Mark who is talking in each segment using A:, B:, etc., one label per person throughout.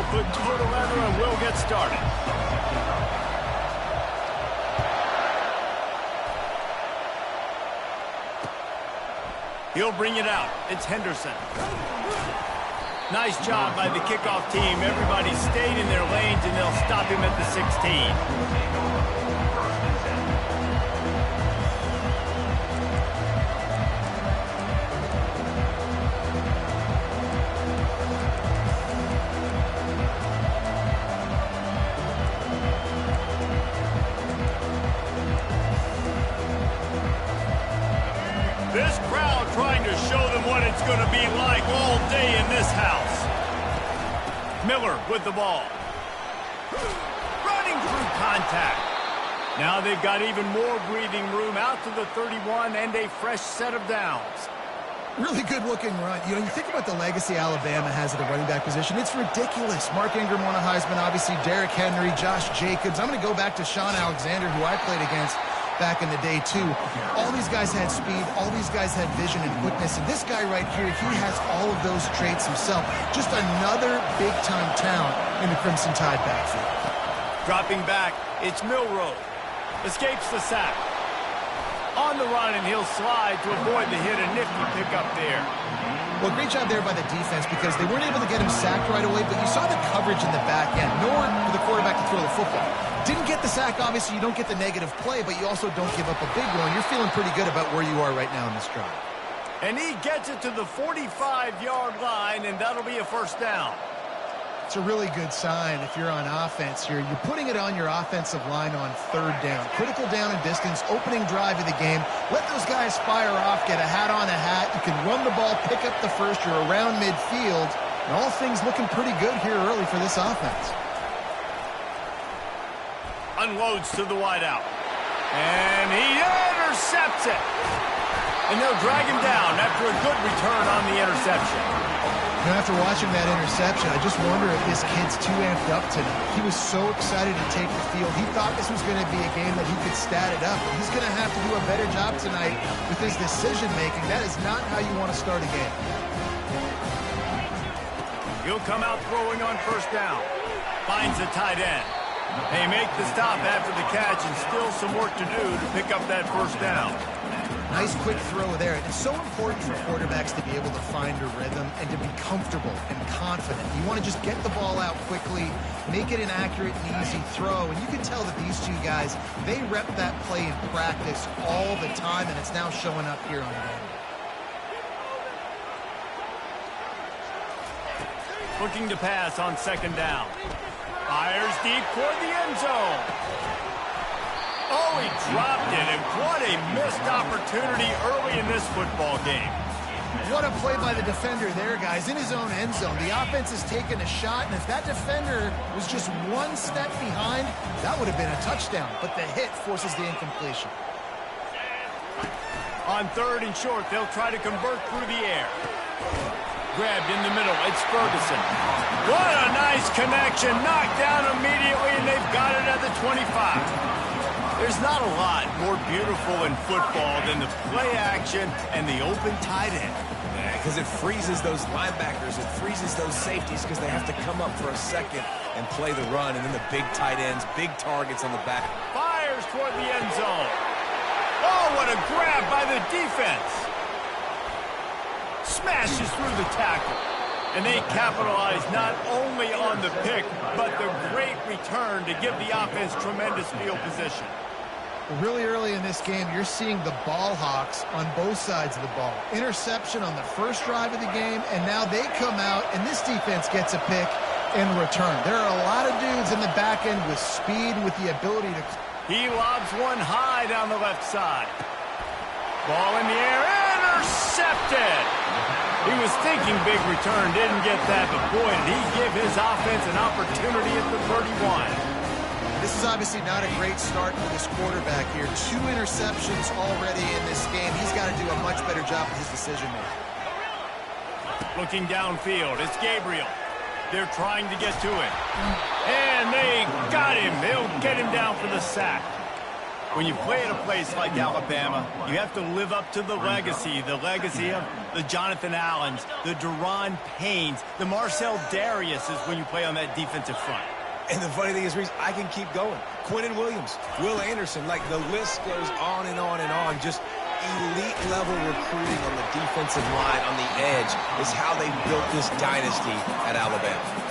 A: They'll put toe to leather and we'll get started. He'll bring it out. It's Henderson. Nice job by the kickoff team. Everybody stayed in their lanes, and they'll stop him at the 16. This crowd trying to show them what it's going to be like all day in this house. Miller with the ball. Running through contact. Now they've got even more breathing room out to the 31 and a fresh set of downs.
B: Really good-looking run. You know, you think about the legacy Alabama has at the running back position. It's ridiculous. Mark Ingram won a Heisman, obviously Derrick Henry, Josh Jacobs. I'm going to go back to Sean Alexander, who I played against back in the day, too. All these guys had speed. All these guys had vision and quickness. And this guy right here, he has all of those traits himself. Just another big-time talent in the Crimson Tide backfield.
A: Dropping back, it's Milroe. Escapes the sack. On the run, and he'll slide to avoid the hit. A nifty pickup there.
B: Well, great job there by the defense because they weren't able to get him sacked right away, but you saw the coverage in the back end. Nowhere for the quarterback to throw the football. Didn't get the sack, obviously. You don't get the negative play, but you also don't give up a big one. You're feeling pretty good about where you are right now in this drive.
A: And he gets it to the 45-yard line, and that'll be a first down.
B: It's a really good sign if you're on offense here. You're putting it on your offensive line on third down. Critical down and distance, opening drive of the game. Let those guys fire off, get a hat on a hat. You can run the ball, pick up the first. You're around midfield. And all things looking pretty good here early for this offense.
A: Unloads to the wideout. And he intercepts it. And they'll drag him down after a good return on the interception.
B: Now, after watching that interception, I just wonder if this kid's too amped up tonight. He was so excited to take the field. He thought this was going to be a game that he could stat it up. But he's going to have to do a better job tonight with his decision-making. That is not how you want to start a game.
A: He'll come out throwing on first down. Finds a tight end. They make the stop after the catch and still some work to do to pick up that first down.
B: Nice quick throw there. It's so important for quarterbacks to be able to find a rhythm and to be comfortable and confident. You want to just get the ball out quickly, make it an accurate and easy throw. And you can tell that these two guys, they rep that play in practice all the time, and it's now showing up here on the game.
A: Looking to pass on second down. Fires deep toward the end zone. Oh, he dropped it, and what a missed opportunity early in this football game.
B: What a play by the defender there, guys, in his own end zone. The offense has taken a shot, and if that defender was just one step behind, that would have been a touchdown. But the hit forces the incompletion.
A: On third and short, they'll try to convert through the air. Grabbed in the middle, it's Ferguson. What a nice connection, knocked down immediately, and they've got it at the 25. There's not a lot more beautiful in football than the play action and the open tight end.
C: Yeah, because it freezes those linebackers, it freezes those safeties because they have to come up for a second and play the run, and then the big tight ends, big targets on the back.
A: Fires toward the end zone. Oh, what a grab by the defense. Smashes through the tackle. And they capitalize not only on the pick, but the great return to give the offense tremendous field position.
B: Really early in this game, you're seeing the ball hawks on both sides of the ball. Interception on the first drive of the game, and now they come out, and this defense gets a pick in return. There are a lot of dudes in the back end with speed, with the ability to...
A: He lobs one high down the left side. Ball in the air, intercepted! He was thinking big return, didn't get that, but boy, did he give his offense an opportunity at the 31.
B: This is obviously not a great start for this quarterback here. 2 interceptions already in this game. He's got to do a much better job with his decision-making.
A: Looking downfield, it's Gabriel. They're trying to get to it. And they got him. They'll get him down for the sack. When you play at a place like Alabama, you have to live up to the legacy of the Jonathan Allens, the Deron Paynes, the Marcel Dariuses when you play on that defensive front.
C: And the funny thing is, Reese, I can keep going. Quinnen Williams, Will Anderson, like the list goes on and on and on. Just elite-level recruiting on the defensive line, on the edge, is how they built this dynasty at Alabama.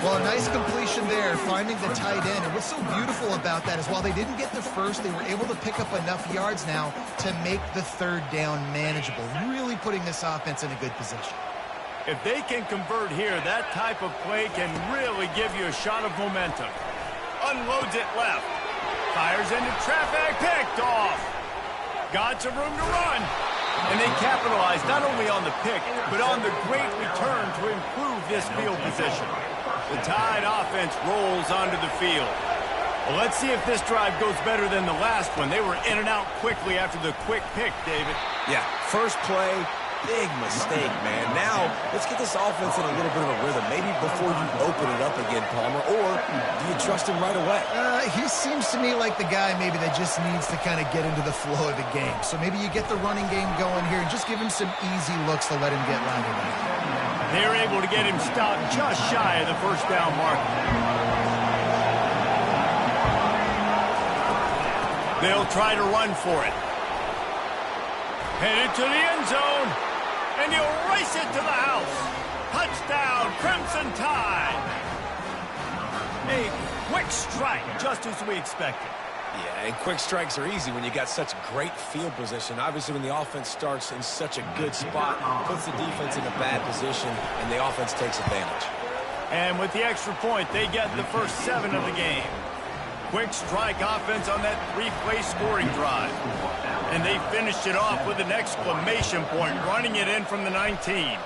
B: Well, a nice completion there, finding the tight end. And what's so beautiful about that is while they didn't get the first, they were able to pick up enough yards now to make the third down manageable, really putting this offense in a good position.
A: If they can convert here, that type of play can really give you a shot of momentum. Unloads it left. Fires into traffic. Picked off. Got some room to run. And they capitalized not only on the pick, but on the great return to improve this field position. The Tide offense rolls onto the field. Well, let's see if this drive goes better than the last one. They were in and out quickly after the quick pick, David.
C: Yeah, first play, big mistake, man. Now, let's get this offense in a little bit of a rhythm. Maybe before you open it up again, Palmer, or do you trust him right away?
B: He seems to me like the guy maybe that just needs to kind of get into the flow of the game. So maybe you get the running game going here and just give him some easy looks to let him get lined up.
A: They're able to get him stopped just shy of the first down mark. They'll try to run for it. Headed to the end zone. And he'll race it to the house. Touchdown, Crimson Tide. A quick strike, just as we expected.
C: Yeah, and quick strikes are easy when you got such great field position. Obviously, when the offense starts in such a good spot, puts the defense in a bad position, and the offense takes advantage.
A: And with the extra point, they get the first 7 of the game. Quick strike offense on that 3-play scoring drive. And they finished it off with an exclamation point, running it in from the 19.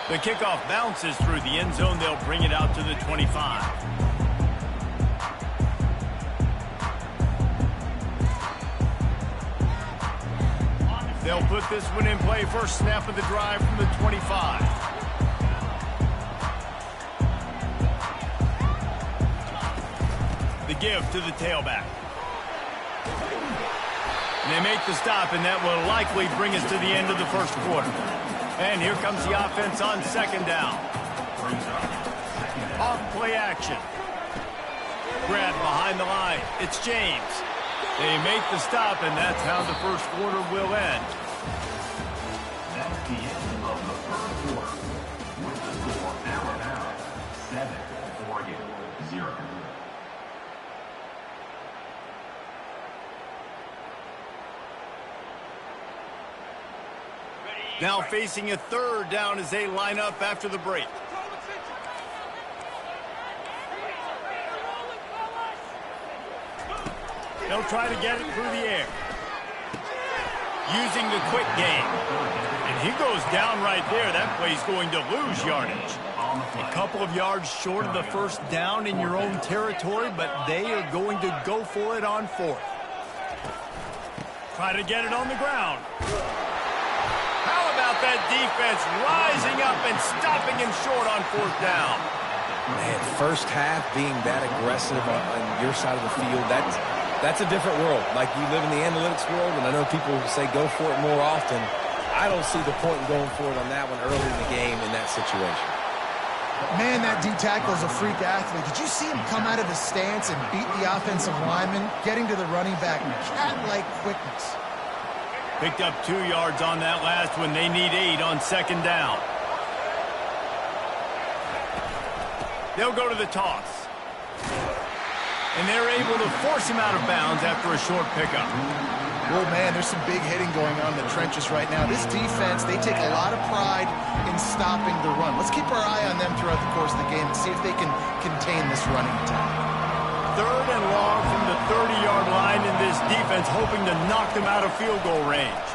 A: The kickoff bounces through the end zone. They'll bring it out to the 25. They'll put this one in play. First snap of the drive from the 25. The give to the tailback. And they make the stop, and that will likely bring us to the end of the first quarter. And here comes the offense on second down. Off play action. Grab behind the line. It's James. They make the stop, and that's how the first quarter will end.
D: That's the end of the first quarter. With the score Alabama 7, Oregon 0.
A: Now facing a third down as they line up after the break. They'll try to get it through the air. Using the quick game. And he goes down right there. That play's going to lose yardage. A couple of yards short of the first down in your own territory, but they are going to go for it on fourth. Try to get it on the ground. How about that defense rising up and stopping him short on fourth down?
C: Man, first half being that aggressive on your side of the field, that's a different world. Like, you live in the analytics world, and I know people say go for it more often. I don't see the point in going for it on that one early in the game in that situation.
B: Man, that D-tackle is a freak athlete. Did you see him come out of his stance and beat the offensive lineman, getting to the running back? Cat-like quickness.
A: Picked up 2 yards on that last one. They need 8 on second down. They'll go to the toss. And they're able to force him out of bounds after a short pickup.
B: Oh, man, there's some big hitting going on in the trenches right now. This defense, they take a lot of pride in stopping the run. Let's keep our eye on them throughout the course of the game and see if they can contain this running attack.
A: Third and long from the 30-yard line in this defense, hoping to knock them out of field goal range.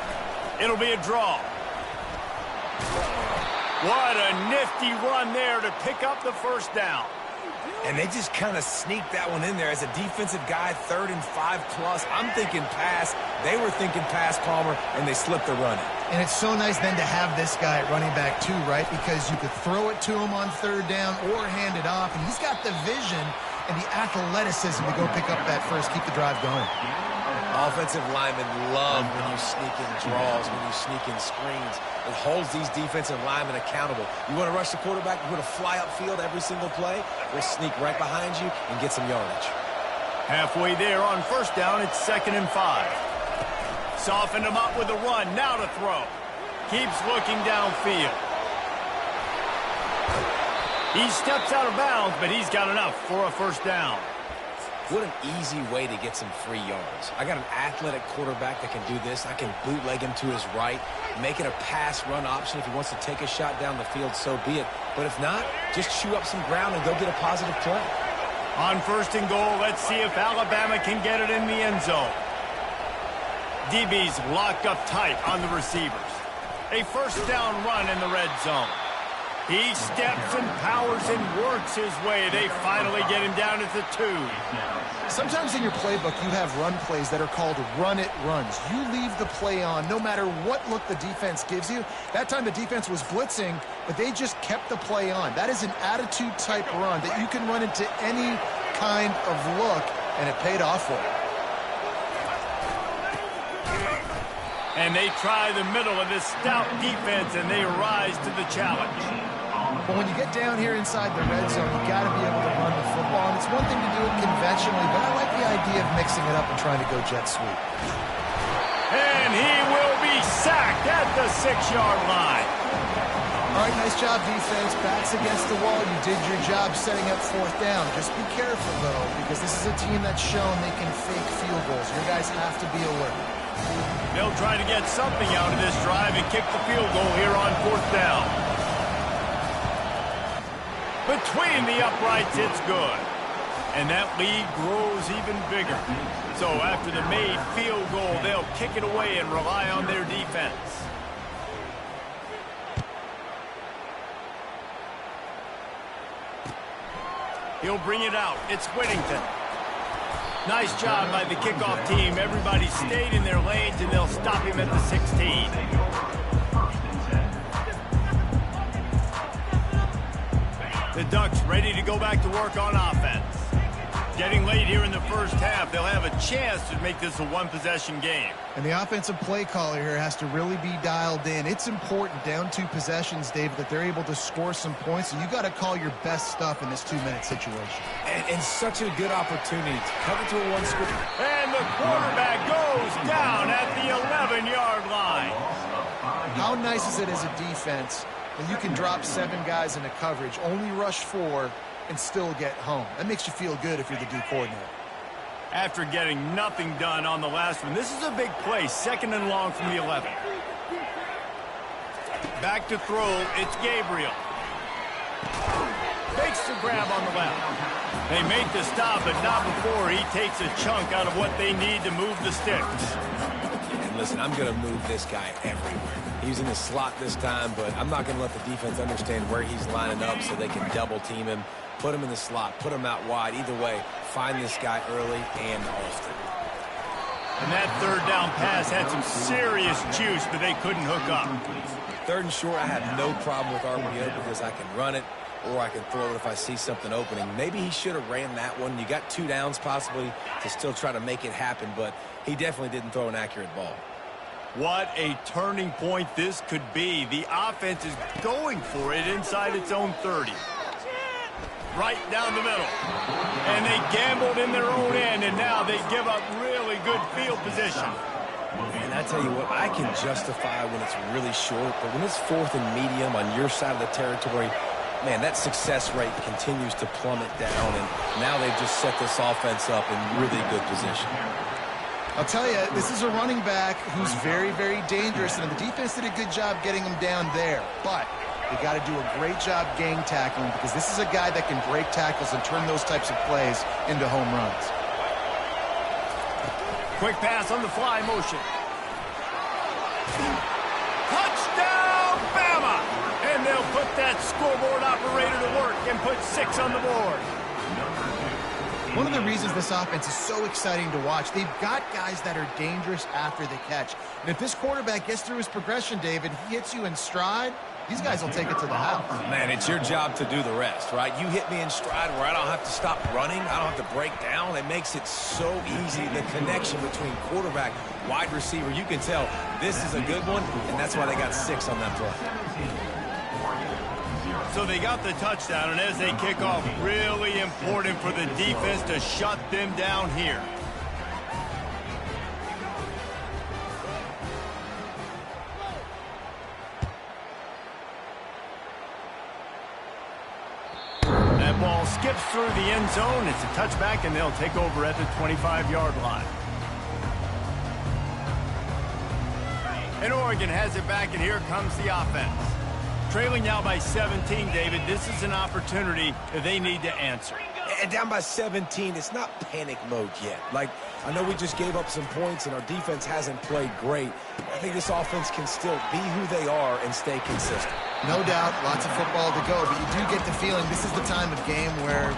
A: It'll be a draw. What a nifty run there to pick up the first down.
C: And they just kind of sneaked that one in there as a defensive guy, 3rd and 5+. I'm thinking pass. They were thinking pass, Palmer, and they slipped the run in.
B: And it's so nice then to have this guy at running back too, right? Because you could throw it to him on 3rd down or hand it off, and he's got the vision and the athleticism to go pick up that first, keep the drive going.
C: Offensive linemen love when you sneak in draws, when you sneak in screens. It holds these defensive linemen accountable. You want to rush the quarterback, you want to fly upfield every single play, we'll sneak right behind you and get some yardage.
A: Halfway there on first down, it's 2nd and 5. Softened him up with a run, now to throw. Keeps looking downfield. He steps out of bounds, but he's got enough for a first down.
C: What an easy way to get some free yards. I got an athletic quarterback that can do this. I can bootleg him to his right, make it a pass-run option. If he wants to take a shot down the field, so be it. But if not, just chew up some ground and go get a positive play.
A: On 1st and goal, let's see if Alabama can get it in the end zone. DB's locked up tight on the receivers. A first down run in the red zone. He steps and powers and works his way. They finally get him down at the 2.
B: Sometimes in your playbook, you have run plays that are called run-it runs. You leave the play on no matter what look the defense gives you. That time the defense was blitzing, but they just kept the play on. That is an attitude-type run that you can run into any kind of look, and it paid off for you.
A: And they try the middle of this stout defense, and they rise to the challenge.
B: But when you get down here inside the red zone, you got to be able to run the football. And it's one thing to do it conventionally, but I like the idea of mixing it up and trying to go jet sweep.
A: And he will be sacked at the 6-yard line.
B: All right, nice job, defense. Backs against the wall. You did your job setting up 4th down. Just be careful, though, because this is a team that's shown they can fake field goals. Your guys have to be alert.
A: They'll try to get something out of this drive and kick the field goal here on 4th down. Between the uprights, it's good. And that lead grows even bigger. So after the made field goal, they'll kick it away and rely on their defense. He'll bring it out. It's Whittington. Nice job by the kickoff team. Everybody stayed in their lanes, and they'll stop him at the 16. The Ducks ready to go back to work on offense. Getting late here in the first half, they'll have a chance to make this a one-possession game.
B: And the offensive play caller here has to really be dialed in. It's important down 2 possessions, David, that they're able to score some points. And you got to call your best stuff in this 2-minute situation.
C: And such a good opportunity to cover to a 1-score.
A: And the quarterback goes down at the 11-yard line.
B: How nice is it as a defense when you can drop 7 guys into coverage, only rush 4, and still get home? That makes you feel good if you're the D coordinator.
A: After getting nothing done on the last one, this is a big play, 2nd and long from the 11. Back to throw, it's Gabriel. Makes the grab on the left. They make the stop, but not before he takes a chunk out of what they need to move the sticks.
C: And listen, I'm going to move this guy everywhere. He's in the slot this time, but I'm not going to let the defense understand where he's lining up so they can double team him, put him in the slot, put him out wide. Either way, find this guy early and often.
A: And that 3rd down pass had some serious juice, but they couldn't hook up.
C: 3rd and short, I have no problem with RPO because I can run it or I can throw it if I see something opening. Maybe he should have ran that one. You got 2 downs possibly to still try to make it happen, but he definitely didn't throw an accurate ball.
A: What a turning point this could be. The offense is going for it inside its own 30. Right down the middle. And they gambled in their own end, and now they give up really good field position.
C: And I tell you what, I can justify when it's really short, but when it's 4th and medium on your side of the territory, man, that success rate continues to plummet down, and now they've just set this offense up in really good position.
B: I'll tell you, this is a running back who's very, very dangerous, and the defense did a good job getting him down there. But they got to do a great job gang tackling because this is a guy that can break tackles and turn those types of plays into home runs.
A: Quick pass on the fly motion. Touchdown, Bama! And they'll put that scoreboard operator to work and put 6 on the board.
B: One of the reasons this offense is so exciting to watch, they've got guys that are dangerous after the catch. And if this quarterback gets through his progression, David, he hits you in stride, these guys will take it to the house.
C: Man, it's your job to do the rest, right? You hit me in stride where I don't have to stop running. I don't have to break down. It makes it so easy, the connection between quarterback, wide receiver. You can tell this is a good one, and that's why they got 6 on that play.
A: So they got the touchdown, and as they kick off, really important for the defense to shut them down here. That ball skips through the end zone. It's a touchback, and they'll take over at the 25-yard line. And Oregon has it back, and here comes the offense. Trailing now by 17, David. This is an opportunity that they need to answer.
C: And down by 17, it's not panic mode yet. Like, I know we just gave up some points and our defense hasn't played great. I think this offense can still be who they are and stay consistent.
B: No doubt, lots of football to go, but you do get the feeling this is the time of game where,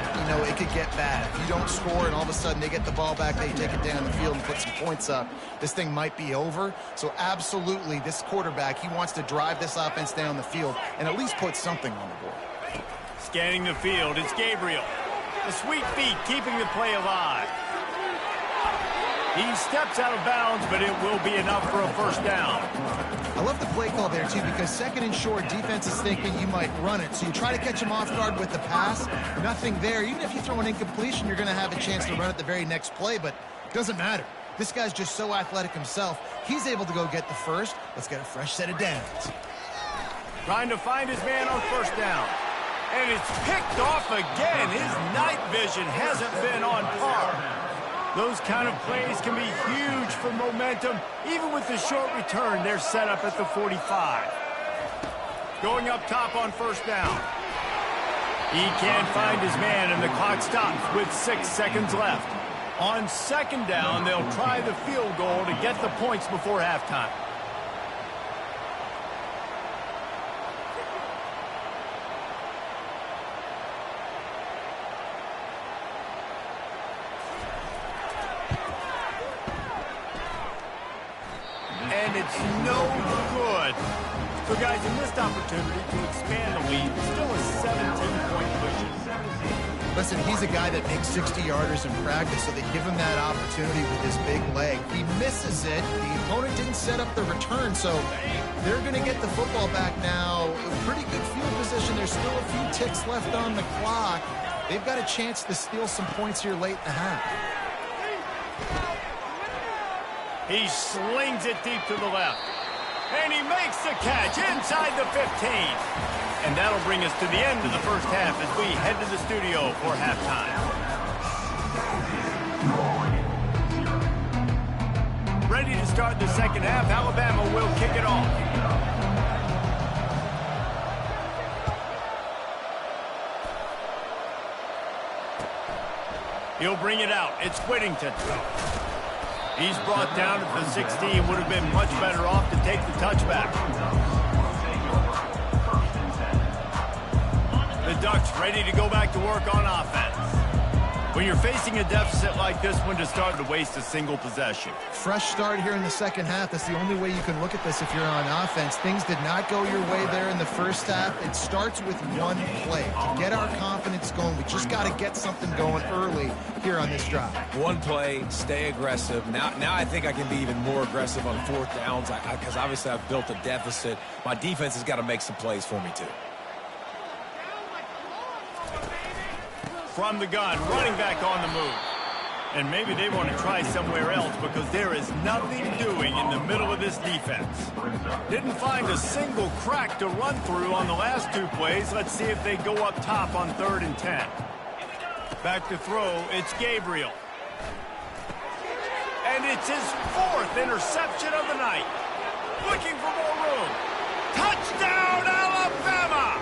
B: it could get bad. If you don't score and all of a sudden they get the ball back, they take it down the field and put some points up, this thing might be over. So absolutely, this quarterback, he wants to drive this offense down the field and at least put something on the board.
A: Scanning the field, it's Gabriel. The sweet feet keeping the play alive. He steps out of bounds, but it will be enough for a first down.
B: I love the play call there, too, because second and short, defense is thinking you might run it. So you try to catch him off guard with the pass. Nothing there. Even if you throw an incompletion, you're going to have a chance to run it the very next play, but it doesn't matter. This guy's just so athletic himself. He's able to go get the first. Let's get a fresh set of downs.
A: Trying to find his man on first down. And it's picked off again. His night vision hasn't been on par. Those kind of plays can be huge for momentum. Even with the short return, they're set up at the 45. Going up top on first down. He can't find his man, and the clock stops with 6 seconds left. On second down, they'll try the field goal to get the points before halftime. And it's no good. So, guys, a missed opportunity to expand the lead. Still a 17-point push.
B: Listen, he's a guy that makes 60-yarders in practice, so they give him that opportunity with his big leg. He misses it. The opponent didn't set up the return, so they're going to get the football back now. A pretty good field position. There's still a few ticks left on the clock. They've got a chance to steal some points here late in the half.
A: He slings it deep to the left. And he makes the catch inside the 15. And that'll bring us to the end of the first half as we head to the studio for halftime. Ready to start the second half. Alabama will kick it off. He'll bring it out. It's Whittington. He's brought down at the 16. Would have been much better off to take the touchback. The Ducks ready to go back to work on offense. When you're facing a deficit like this one, to start to waste a single possession.
B: Fresh start here in the second half. That's the only way you can look at this if you're on offense. Things did not go your way there in the first half. It starts with one play. To get our confidence going, we just got to get something going early here on this drive.
C: One play, stay aggressive. Now I think I can be even more aggressive on fourth downs because obviously I've built a deficit. My defense has got to make some plays for me too.
A: From the gun, running back on the move. And maybe they want to try somewhere else because there is nothing doing in the middle of this defense. Didn't find a single crack to run through on the last 2 plays. Let's see if they go up top on 3rd and 10. Back to throw, it's Gabriel. And it's his 4th interception of the night. Looking for more room. Touchdown, Alabama!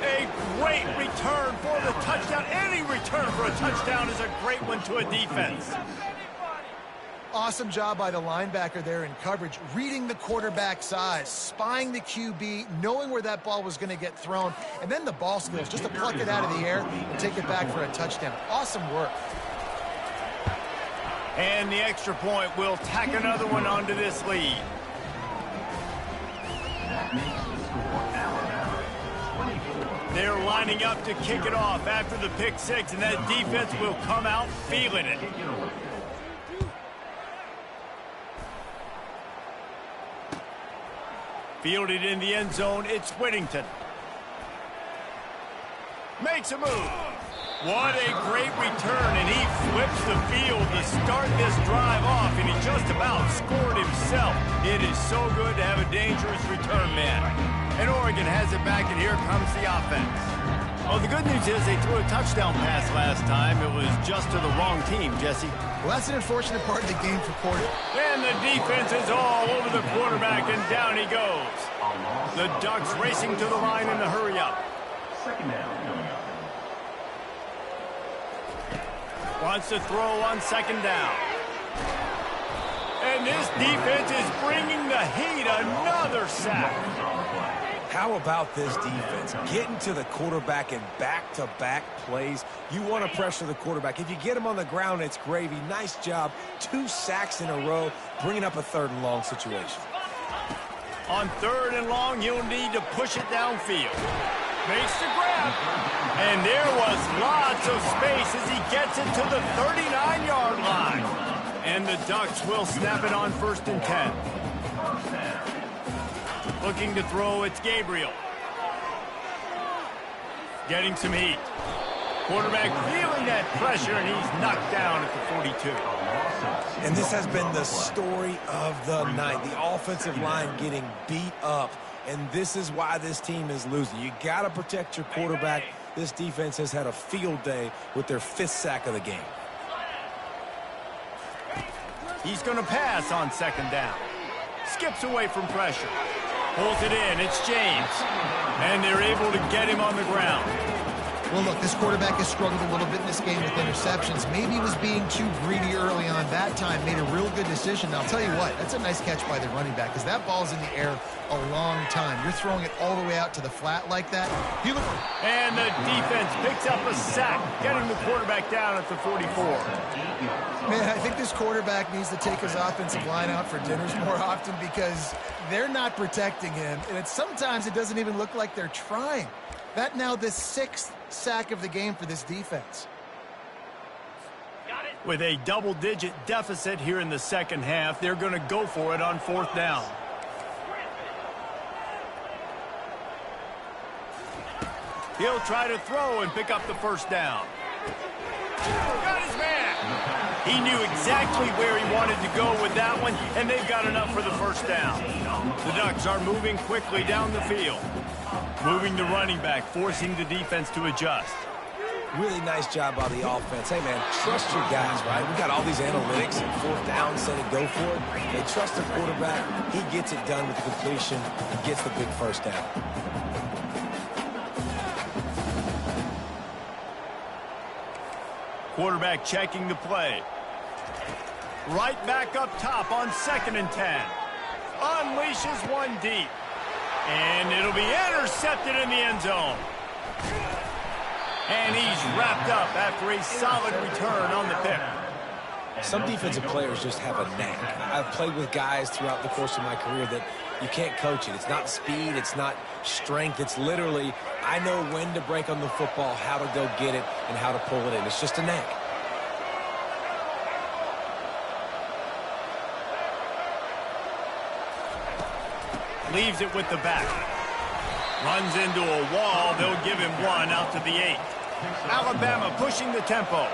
A: A great return for the touchdown. Any return for a touchdown is a great one to a defense.
B: Awesome job by the linebacker there in coverage, reading the quarterback's eyes, spying the QB, knowing where that ball was going to get thrown, and then the ball skills, just to pluck it out of the air and take it back for a touchdown. Awesome work.
A: And the extra point will tack another one onto this lead.
D: That makes the score Alabama
A: They're lining up to kick it off after the pick six, and that defense will come out feeling it. Fielded in the end zone, it's Whittington. Makes a move. What a great return, and he flips the field to start this drive off, and he just about scored himself. It is so good to have a dangerous return man. And Oregon has it back, and here comes the offense. Well, the good news is they threw a touchdown pass last time. It was just to the wrong team, Jesse.
B: Well, that's an unfortunate part of the game for quarterback.
A: And the defense is all over the quarterback, and down he goes. The Ducks racing to the line in the hurry-up.
D: Second down coming up.
A: Wants to throw on second down. And this defense is bringing the heat. Another sack.
C: How about this defense? Getting to the quarterback in back-to-back plays. You want to pressure the quarterback. If you get him on the ground, it's gravy. Nice job. 2 sacks in a row, bringing up a 3rd and long situation.
A: On 3rd and long, you'll need to push it downfield. Makes the grab. And there was lots of space as he gets it to the 39-yard line. And the Ducks will snap it on 1st and 10. Looking to throw, it's Gabriel. Getting some heat. Quarterback feeling that pressure, and he's knocked down at the 42.
C: And this has been the story of the night. The offensive line getting beat up. And this is why this team is losing. You got to protect your quarterback. This defense has had a field day with their 5th sack of the game.
A: He's going to pass on 2nd down. Skips away from pressure. Pulls it in. It's James. And they're able to get him on the ground.
B: Well, look, this quarterback has struggled a little bit in this game with interceptions. Maybe he was being too greedy early on. That time made a real good decision. Now, I'll tell you what, that's a nice catch by the running back because that ball's in the air a long time. You're throwing it all the way out to the flat like that.
A: And the defense picks up a sack, getting the quarterback down at the 44.
B: Man, I think this quarterback needs to take his offensive line out for dinners more often because they're not protecting him. And sometimes it doesn't even look like they're trying. That now the 6th sack of the game for this defense.
A: With a double-digit deficit here in the 2nd half, they're going to go for it on 4th down. He'll try to throw and pick up the 1st down. Got his man. He knew exactly where he wanted to go with that one, and they've got enough for the 1st down. The Ducks are moving quickly down the field. Moving the running back, forcing the defense to adjust.
C: Really nice job by the offense. Hey, man, trust your guys, right? We got all these analytics and 4th down, say to go for it. They trust the quarterback. He gets it done with the completion and gets the big 1st down.
A: Quarterback checking the play. Right back up top on 2nd and 10. Unleashes one deep. And it'll be intercepted in the end zone. And he's wrapped up after a solid return on the pick.
C: Some defensive players just have a knack. I've played with guys throughout the course of my career that you can't coach it. It's not speed. It's not strength. It's literally, I know when to break on the football, how to go get it, and how to pull it in. It's just a knack.
A: Leaves it with the back. Runs into a wall. They'll give him one out to the 8. Alabama pushing the tempo.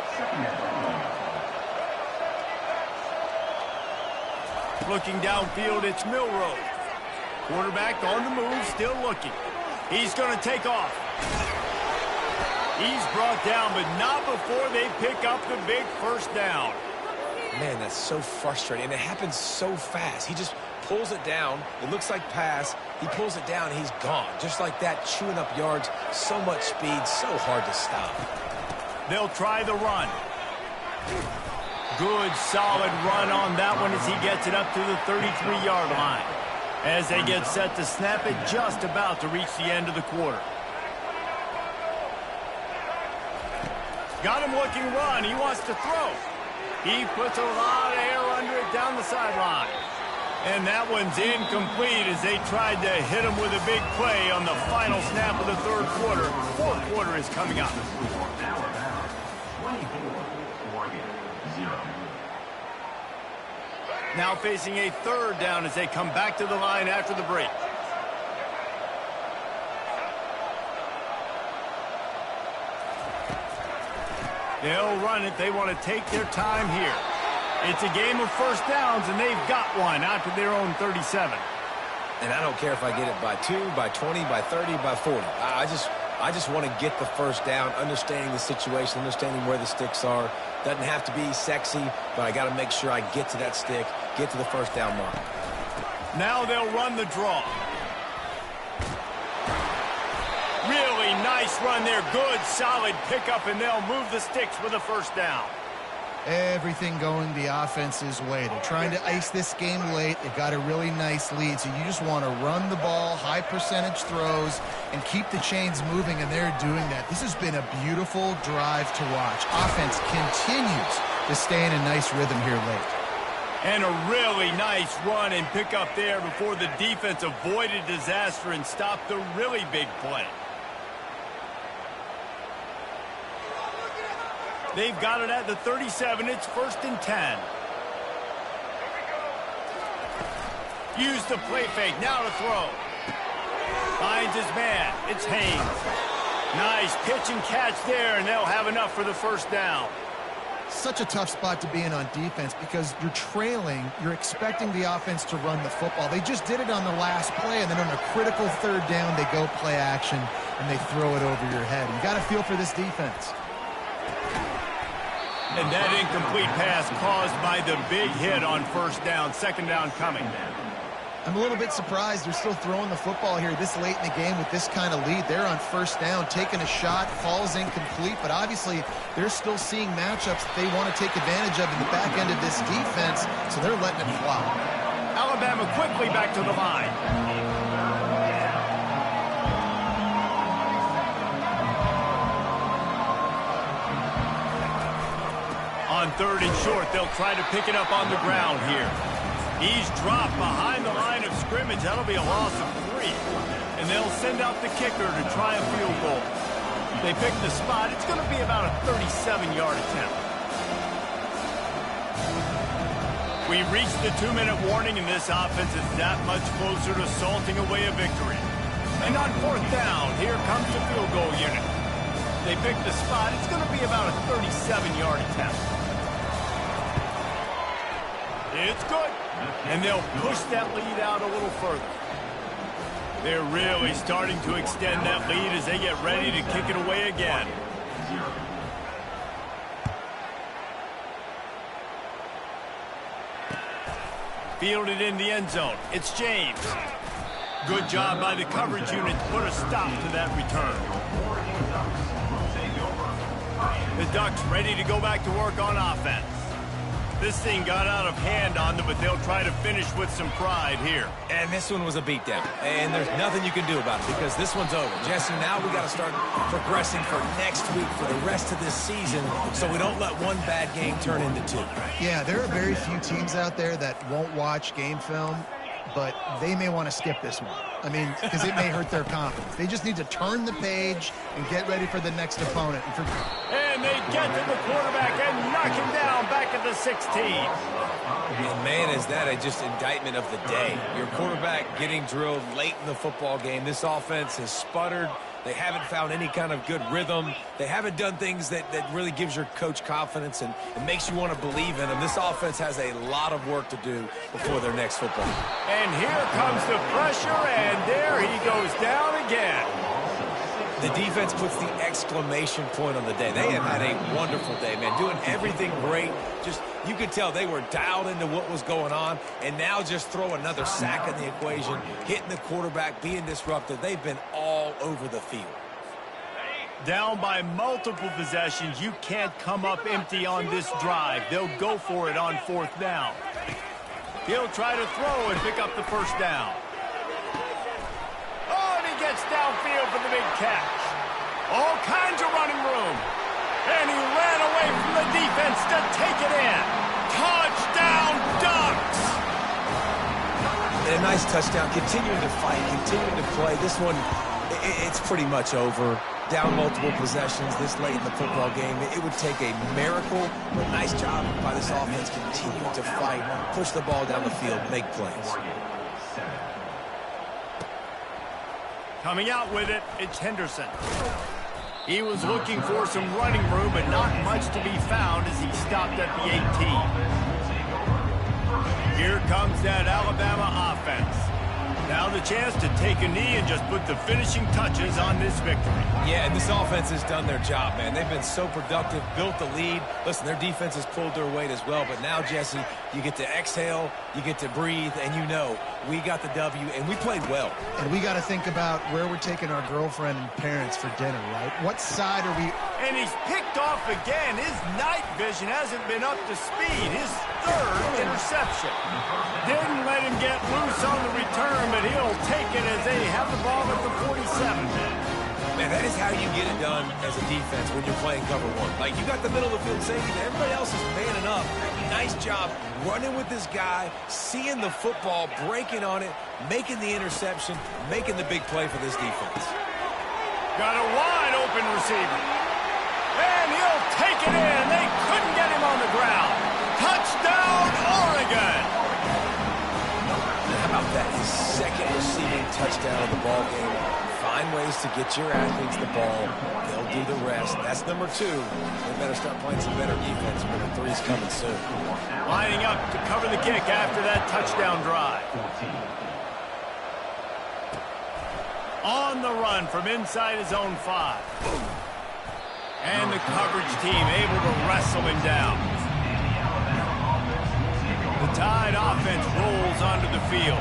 A: Looking downfield, it's Milroe. Quarterback on the move, still looking. He's going to take off. He's brought down, but not before they pick up the big 1st down.
C: Man, that's so frustrating. And it happens so fast. He just pulls it down. It looks like pass. He pulls it down, and he's gone. Just like that, chewing up yards. So much speed, so hard to stop.
A: They'll try the run. Good, solid run on that one as he gets it up to the 33-yard line. As they get set to snap it, just about to reach the end of the quarter. Got him looking run. He wants to throw. He puts a lot of air under it down the sideline. And that one's incomplete as they tried to hit him with a big play on the final snap of the third quarter. Fourth quarter is coming up. Now facing a third down as they come back to the line after the break. They'll run it. They want to take their time here. It's a game of first downs, and they've got one out to their own 37.
C: And I don't care if I get it by 2, by 20, by 30, by 40. I just want to get the first down, understanding the situation, understanding where the sticks are. Doesn't have to be sexy, but I got to make sure I get to that stick, get to the first down mark.
A: Now they'll run the draw. Really nice run there. Good, solid pickup, and they'll move the sticks with a first down.
B: Everything going the offense's way. They're trying to ice this game late. They've got a really nice lead, so you just want to run the ball, high percentage throws, and keep the chains moving, and they're doing that. This has been a beautiful drive to watch. Offense continues to stay in a nice rhythm here late.
A: And a really nice run and pick up there before the defense avoided disaster and stopped the really big play. They've got it at the 37. It's 1st and 10. Use the play fake. Now to throw. Finds his man. It's Haynes. Nice pitch and catch there, and they'll have enough for the first down.
B: Such a tough spot to be in on defense because you're trailing. You're expecting the offense to run the football. They just did it on the last play, and then on a critical third down, they go play action, and they throw it over your head. You got to feel for this defense.
A: And that incomplete pass caused by the big hit on first down. Second down coming.
B: I'm a little bit surprised they're still throwing the football here this late in the game with this kind of lead. They're on first down, taking a shot, falls incomplete, but obviously they're still seeing matchups that they want to take advantage of in the back end of this defense, so they're letting it fly.
A: Alabama quickly back to the line. On 3rd and short, they'll try to pick it up on the ground here. He's dropped behind the line of scrimmage. That'll be a loss of 3. And they'll send out the kicker to try a field goal. They pick the spot. It's going to be about a 37-yard attempt. We reached the 2-minute warning, and this offense is that much closer to salting away a victory. And on 4th down, here comes the field goal unit. They pick the spot. It's going to be about a 37-yard attempt. It's good. And they'll push that lead out a little further. They're really starting to extend that lead as they get ready to kick it away again. Fielded in the end zone. It's James. Good job by the coverage unit to put a stop to that return. The Ducks ready to go back to work on offense. This thing got out of hand on them, but they'll try to finish with some pride here.
C: And this one was a beatdown. And there's nothing you can do about it because this one's over. Jesse, now we got to start progressing for next week for the rest of this season so we don't let one bad game turn into 2.
B: Yeah, there are very few teams out there that won't watch game film, but they may want to skip this one. I mean, because it may hurt their confidence. They just need to turn the page and get ready for the next opponent.
A: And they get to the quarterback and knock him down back at the 16.
C: And man, is that just indictment of the day. Your quarterback getting drilled late in the football game. This offense has sputtered. They haven't found any kind of good rhythm. They haven't done things that really gives your coach confidence and makes you want to believe in them. This offense has a lot of work to do before their next football.
A: And here comes the pressure, and there he goes down again.
C: The defense puts the exclamation point on the day. They have had a wonderful day, man, doing everything great. Just, you could tell they were dialed into what was going on, and now just throw another sack in the equation, hitting the quarterback, being disruptive. They've been all over the field.
A: Down by multiple possessions, you can't come up empty on this drive. They'll go for it on 4th down. He'll try to throw and pick up the first down. Oh, and he gets downfield for the big catch. All kinds of running room. And he ran away from the defense to take it in. Touchdown, Ducks!
C: touchdown, continuing to fight, continuing to play. This one, it's pretty much over. Down multiple possessions this late in the football game. It would take a miracle, but nice job by this offense continuing to fight, push the ball down the field, make plays.
A: Coming out with it, it's Henderson. He was looking for some running room, but not much to be found as he stopped at the 18. Here comes that Alabama offense. Now the chance to take a knee and just put the finishing touches on this victory.
C: Yeah, and this offense has done their job, man. They've been so productive, built the lead. Listen, their defense has pulled their weight as well. But now, Jesse, you get to exhale, you get to breathe, and you know we got the W, and we played well.
B: And we got to think about where we're taking our girlfriend and parents for dinner, right? What side are we...
A: And he's picked off again. His night vision hasn't been up to speed. His third interception. Didn't let him get loose on the return, but he'll take it as they have the ball at the 47.
C: Man, that is how you get it done as a defense when you're playing cover one. Like, you got the middle of the field safety, and everybody else is manning up. Nice job running with this guy, seeing the football, breaking on it, making the interception, making the big play for this defense.
A: Got a wide open receiver. And he'll take it in. They couldn't get him on the ground. Touchdown, Oregon!
C: How about that? His second receiving touchdown of the ball game. Find ways to get your athletes the ball. They'll do the rest. That's number 2. They better start playing some better defense. Number 3's coming soon.
A: Lining up to cover the kick after that touchdown drive. On the run from inside his own 5. And the coverage team able to wrestle him down. The Tide offense rolls onto the field.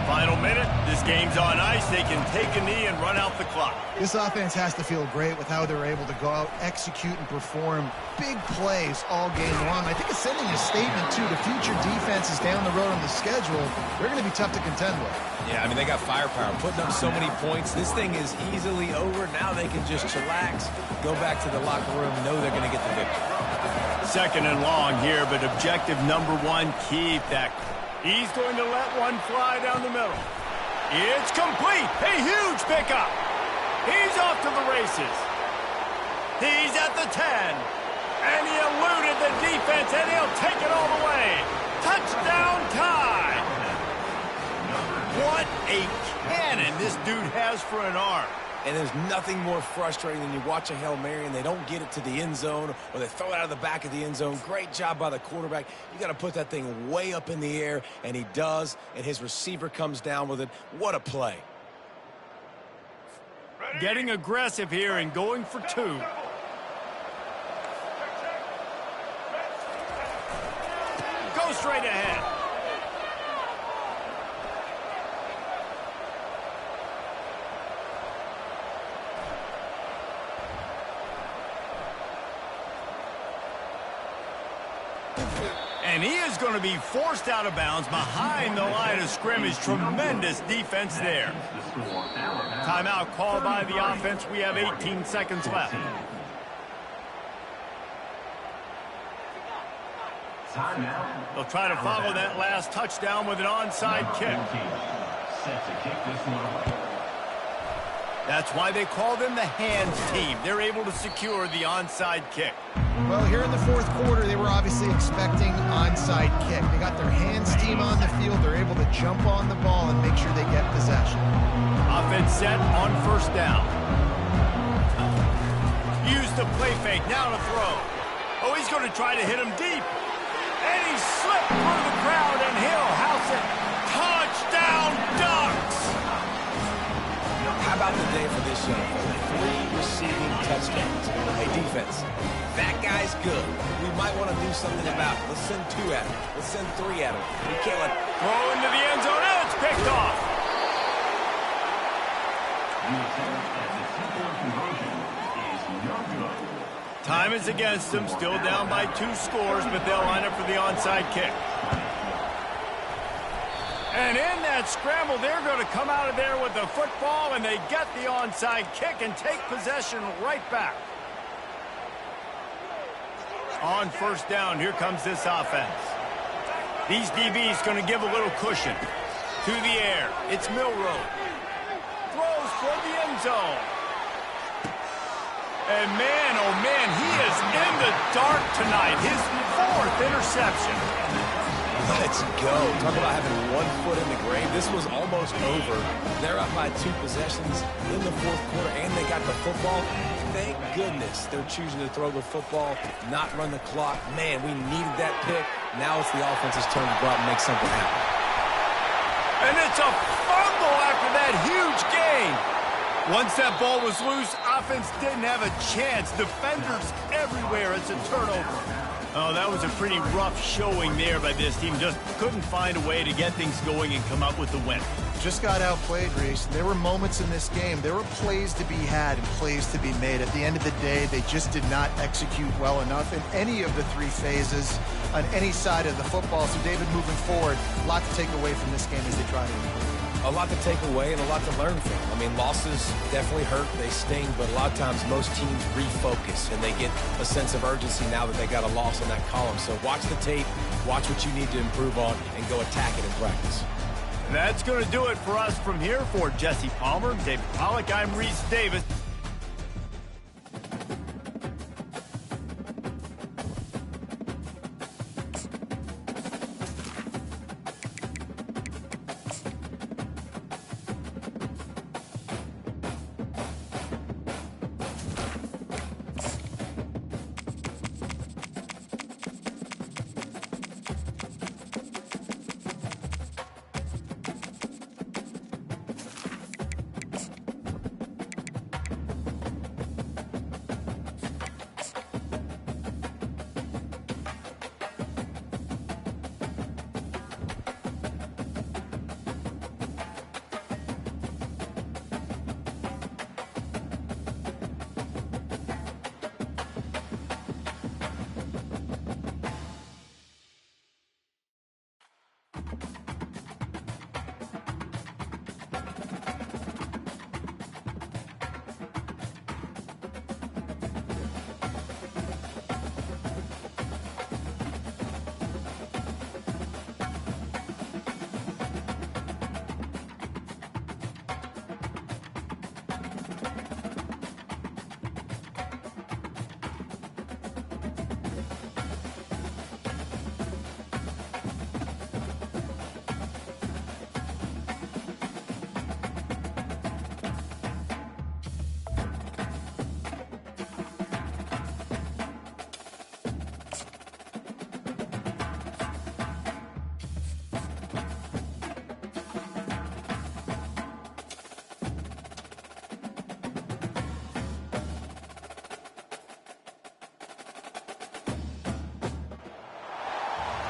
A: Final minute, this game's on ice. They can take a knee and run out the clock.
B: This offense has to feel great with how they're able to go out, execute, and perform big plays all game long. I think it's sending a statement, too, to future defenses down the road on the schedule. They're going to be tough to contend with.
C: Yeah, I mean, they got firepower, putting up so many points. This thing is easily over. Now they can just chillax, go back to the locker room, know they're going to get the victory.
A: Second and long here, but objective number 1, keep that. He's going to let one fly down the middle. It's complete. A huge pickup. He's off to the races. He's at the 10. And he eluded the defense, and he'll take it all the way. Touchdown Tide. What a cannon this dude has for an arm.
C: And there's nothing more frustrating than you watch a Hail Mary and they don't get it to the end zone or they throw it out of the back of the end zone. Great job by the quarterback. You got to put that thing way up in the air, and he does, and his receiver comes down with it. What a play.
A: Getting aggressive here and going for 2. Go straight ahead. And he is going to be forced out of bounds behind the line of scrimmage. Tremendous defense there. Timeout called by the offense. We have 18 seconds left. They'll try to follow that last touchdown with an onside kick. That's why they call them the hands team. They're able to secure the onside kick.
B: Well, here in the fourth quarter, they were obviously expecting onside kick. They got their hands team on the field. They're able to jump on the ball and make sure they get possession.
A: Offense set on first down. Use the play fake. Now to throw. Oh, he's going to try to hit him deep. And he slipped through the crowd, and he'll house it. Touchdown, Ducks!
C: How about the day for this young fella? 3 receiving touchdowns. Hey, defense, that guy's good. We might want to do something about it. Let's send 2 at him. Let's send 3 at him. We can't let...
A: Throw into the end zone, and it's picked off. Time is against them. Still down by 2 scores, but they'll line up for the onside kick. And in that scramble, they're going to come out of there with the football, and they get the onside kick and take possession right back. On first down, here comes this offense. These DBs going to give a little cushion. To the air. It's Milroe. Throws for the end zone. And man, oh man, he is in the dark tonight. His 4th interception.
C: Let's go. Talk about having 1 foot in the grave. This was almost over. They're up by 2 possessions in the 4th quarter, and they got the football. Thank goodness they're choosing to throw the football, not run the clock. Man, we needed that pick. Now it's the offense's turn to go out and make something happen.
A: And it's a fumble after that huge gain. Once that ball was loose, offense didn't have a chance. Defenders everywhere. It's a turnover. Oh, that was a pretty rough showing there by this team. Just couldn't find a way to get things going and come up with the win.
B: Just got outplayed, Reese. There were moments in this game. There were plays to be had and plays to be made. At the end of the day, they just did not execute well enough in any of the 3 phases on any side of the football. So, David, moving forward, a lot to take away from this game as they try to improve.
C: A lot to take away and a lot to learn from. I mean, losses definitely hurt. They sting, but a lot of times most teams refocus and they get a sense of urgency now that they got a loss in that column. So watch the tape, watch what you need to improve on, and go attack it in practice.
A: That's going to do it for us from here. For Jesse Palmer, David Pollack, I'm Reese Davis.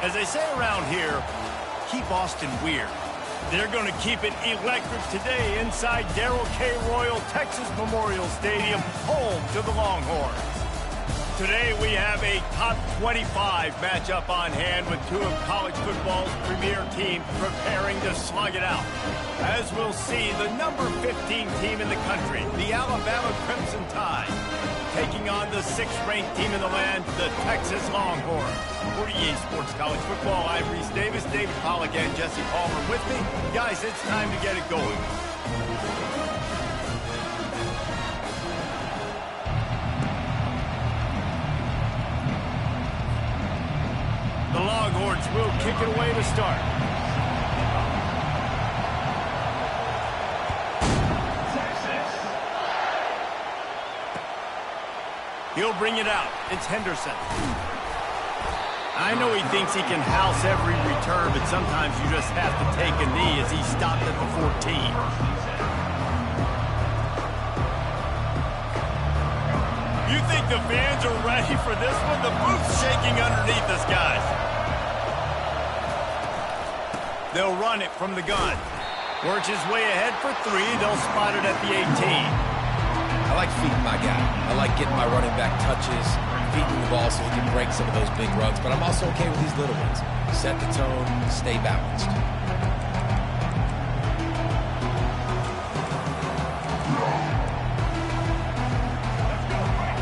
A: As they say around here, keep Austin weird. They're going to keep it electric today inside Darrell K. Royal Texas Memorial Stadium, home to the Longhorns. Today we have a top 25 matchup on hand with 2 of college football's premier teams preparing to slug it out. As we'll see, the number 15 team in the country, the Alabama Crimson Tide, taking on the 6th-ranked team in the land, the Texas Longhorns. For EA Sports College Football, I'm Reese Davis, David Pollack, and Jesse Palmer with me. Guys, it's time to get it going. The Longhorns will kick it away to start. He'll bring it out. It's Henderson. I know he thinks he can house every return, but sometimes you just have to take a knee as he stopped at the 14. You think the fans are ready for this one? The booth's shaking underneath us, guys. They'll run it from the gun. Works his way ahead for 3. They'll spot it at the 18.
C: I like feeding my guy. I like getting my running back touches, feeding the ball so he can break some of those big runs. But I'm also okay with these little ones. Set the tone, stay balanced.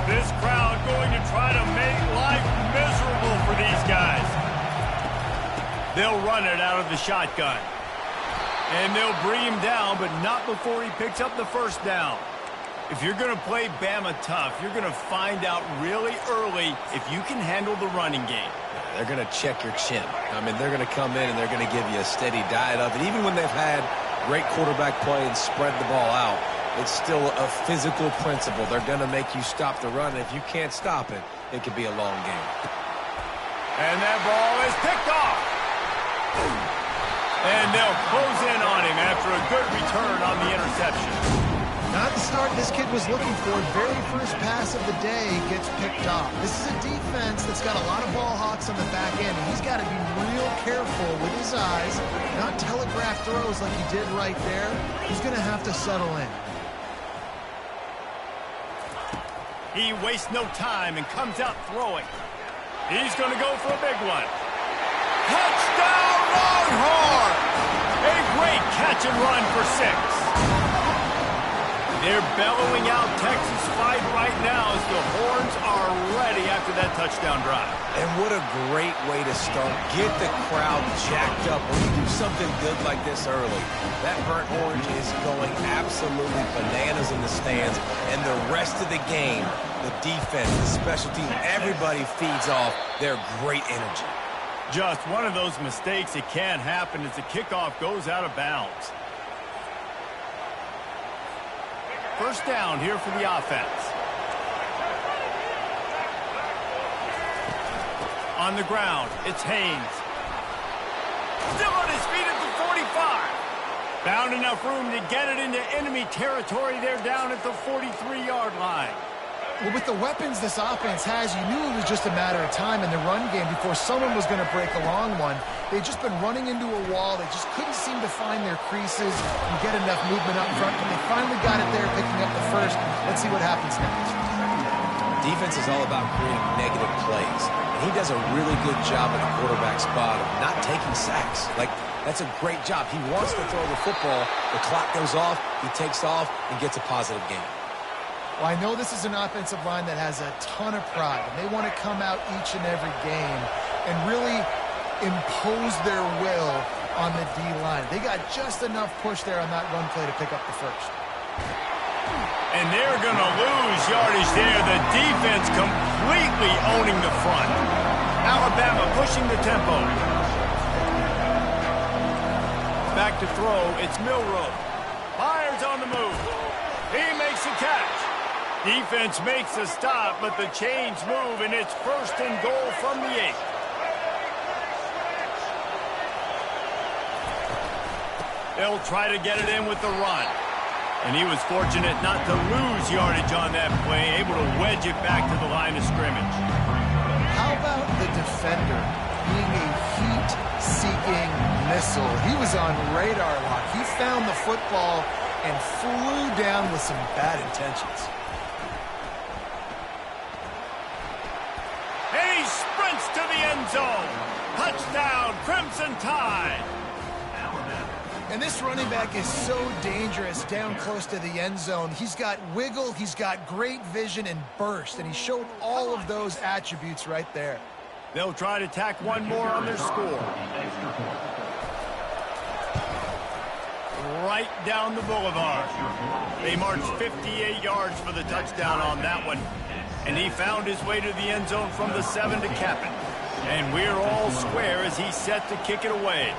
A: This crowd going to try to make life miserable for these guys. They'll run it out of the shotgun. And they'll bring him down, but not before he picks up the first down. If you're going to play Bama tough, you're going to find out really early if you can handle the running game.
C: They're going to check your chin. I mean, they're going to come in and they're going to give you a steady diet of it. Even when they've had great quarterback play and spread the ball out, it's still a physical principle. They're going to make you stop the run. And if you can't stop it, it could be a long game.
A: And that ball is picked off. And they'll close in on him after a good return on the interception.
B: Not the start this kid was looking for. Very first pass of the day gets picked off. This is a defense that's got a lot of ball hawks on the back end, and he's got to be real careful with his eyes, not telegraph throws like he did right there. He's going to have to settle in.
A: He wastes no time and comes out throwing. He's going to go for a big one. Touchdown, Longhorn! A great catch and run for 6. They're bellowing out Texas fight right now as the horns are ready after that touchdown drive.
C: And what a great way to start. Get the crowd jacked up when you do something good like this early. That burnt orange is going absolutely bananas in the stands. And the rest of the game, the defense, the special team, everybody feeds off their great energy.
A: Just one of those mistakes that can't happen as the kickoff goes out of bounds. First down here for the offense. On the ground, it's Haynes. Still on his feet at the 45. Found enough room to get it into enemy territory. They're down at the 43-yard line.
B: Well, with the weapons this offense has, you knew it was just a matter of time in the run game before someone was going to break a long one. They'd just been running into a wall. They just couldn't seem to find their creases and get enough movement up front, but they finally got it there, picking up the first. Let's see what happens next.
C: Defense is all about creating negative plays, and he does a really good job at the quarterback spot of not taking sacks. That's a great job. He wants to throw the football. The clock goes off, he takes off, and gets a positive gain.
B: Well, I know this is an offensive line that has a ton of pride, and they want to come out each and every game and really impose their will on the D-line. They got just enough push there on that run play to pick up the first.
A: And they're going to lose yardage there. The defense completely owning the front. Alabama pushing the tempo. Back to throw, it's Milroe. Fires on the move. He makes a catch. Defense makes a stop, but the chains move, and it's first and goal from the 8. They'll try to get it in with the run. And he was fortunate not to lose yardage on that play, able to wedge it back to the line of scrimmage.
B: How about the defender being a heat-seeking missile? He was on radar lock. He found the football and flew down with some bad intentions.
A: And he sprints to the end zone. Touchdown, Crimson Tide.
B: And this running back is so dangerous down close to the end zone. He's got wiggle, he's got great vision and burst, and he showed all of those attributes right there.
A: They'll try to tack one more on their score. Right down the boulevard. They marched 58 yards for the touchdown on that one. And he found his way to the end zone from the 7 to cap it. And we're all square as he's set to kick it away.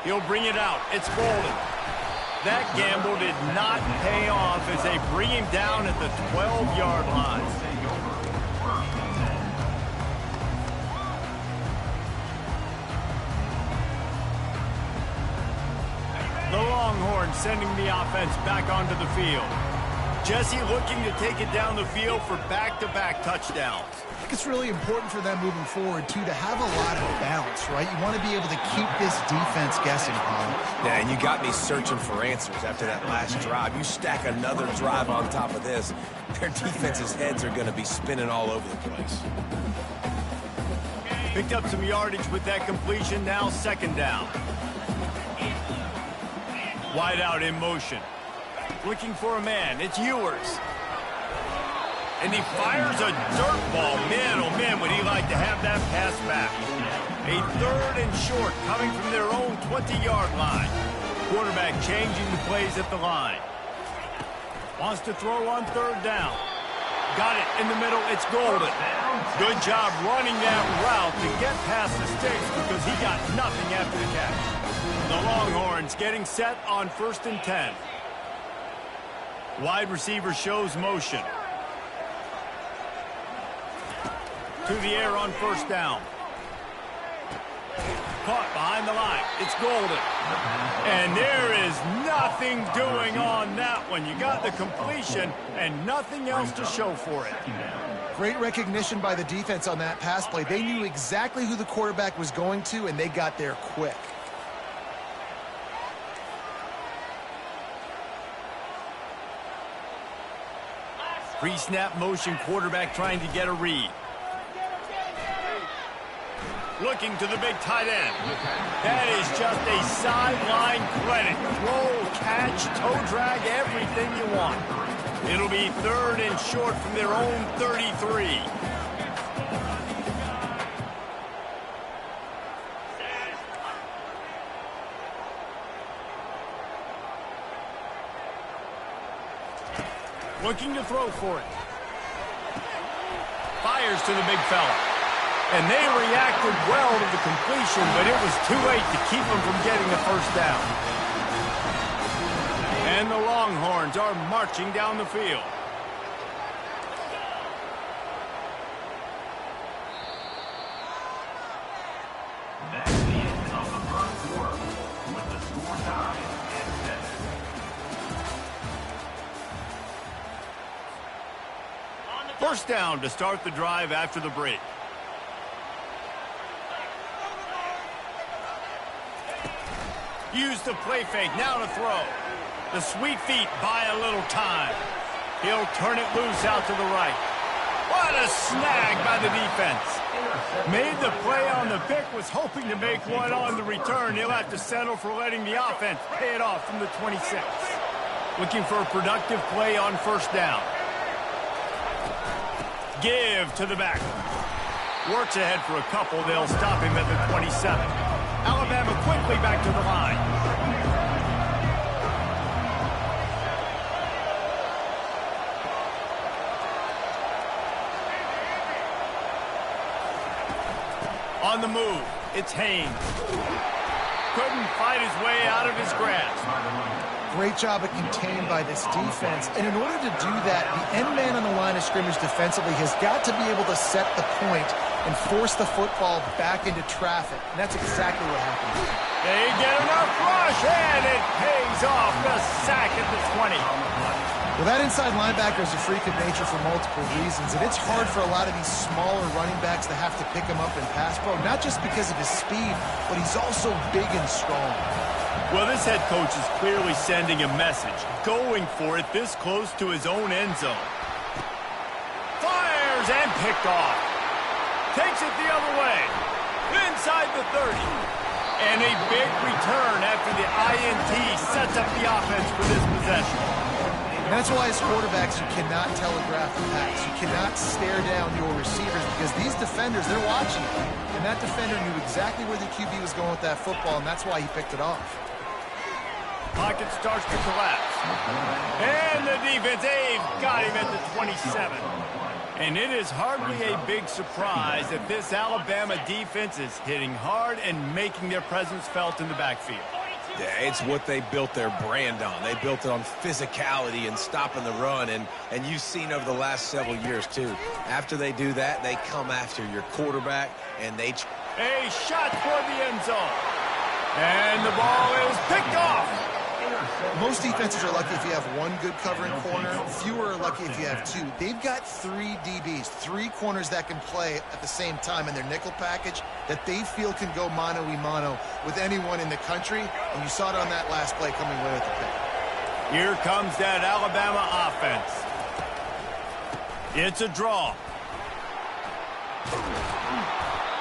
A: He'll bring it out. It's Bolden. That gamble did not pay off as they bring him down at the 12-yard line. The Longhorns sending the offense back onto the field. Jesse looking to take it down the field for back-to-back touchdowns.
B: I think it's really important for them moving forward, too, to have a lot of balance, right? You want to be able to keep this defense guessing, Paul.
C: Yeah, and you got me searching for answers after that last drive. You stack another drive on top of this, their defense's heads are going to be spinning all over the place.
A: Picked up some yardage with that completion, now second down. Wide out in motion. Looking for a man, it's Ewers. And he fires a dirt ball. Man, oh man, would he like to have that pass back. A 3rd and short coming from their own 20-yard line. Quarterback changing the plays at the line. Wants to throw on 3rd down. Got it in the middle. It's Golden. Good job running that route to get past the sticks because he got nothing after the catch. The Longhorns getting set on 1st and 10. Wide receiver shows motion. To the air on 1st down. Caught behind the line. It's Golden. And there is nothing doing on that one. You got the completion and nothing else to show for it.
B: Great recognition by the defense on that pass play. They knew exactly who the quarterback was going to, and they got there quick.
A: Pre-snap motion, quarterback trying to get a read. Looking to the big tight end. That is just a sideline credit. Throw, catch, toe drag, everything you want. It'll be 3rd and short from their own 33. Looking to throw for it. Fires to the big fella. And they reacted well to the completion, but it was too late to keep them from getting the 1st down. And the Longhorns are marching down the field.
D: That's the end of the first quarter with the score tied at 7.
A: 1st down to start the drive after the break. Use the play fake, now to throw. The sweet feet buy a little time. He'll turn it loose out to the right. What a snag by the defense. Made the play on the pick, was hoping to make one on the return. He'll have to settle for letting the offense pay it off from the 26. Looking for a productive play on 1st down. Give to the back. Works ahead for a couple. They'll stop him at the 27. Alabama quickly back to the line. On the move, it's Haynes. Couldn't fight his way out of his grasp.
B: Great job of contained by this defense. And in order to do that, the end man on the line of scrimmage defensively has got to be able to set the point and force the football back into traffic. And that's exactly what happened.
A: They get enough rush, and it pays off. The sack at the 20.
B: Well, that inside linebacker is a freak of nature for multiple reasons, and it's hard for a lot of these smaller running backs to have to pick him up in pass pro, not just because of his speed, but he's also big and strong.
A: Well, this head coach is clearly sending a message, going for it this close to his own end zone. Fires and picked off. Takes it the other way. Inside the 30. And a big return after the INT sets up the offense for this possession.
B: And that's why as quarterbacks, you cannot telegraph the pass. You cannot stare down your receivers because these defenders, they're watching it. And that defender knew exactly where the QB was going with that football, and that's why he picked it off.
A: Pocket starts to collapse. And the defense, they've got him at the 27. And it is hardly a big surprise that this Alabama defense is hitting hard and making their presence felt in the backfield.
C: Yeah, it's what they built their brand on. They built it on physicality and stopping the run, and you've seen over the last several years, too. After they do that, they come after your quarterback, and they...
A: A shot toward the end zone. And the ball is picked off.
B: Most defenses are lucky if you have one good covering corner. Fewer are lucky if you have two. They've got 3 DBs, 3 corners that can play at the same time in their nickel package that they feel can go mano-a-mano with anyone in the country. And you saw it on that last play coming away with the pick.
A: Here comes that Alabama offense. It's a draw.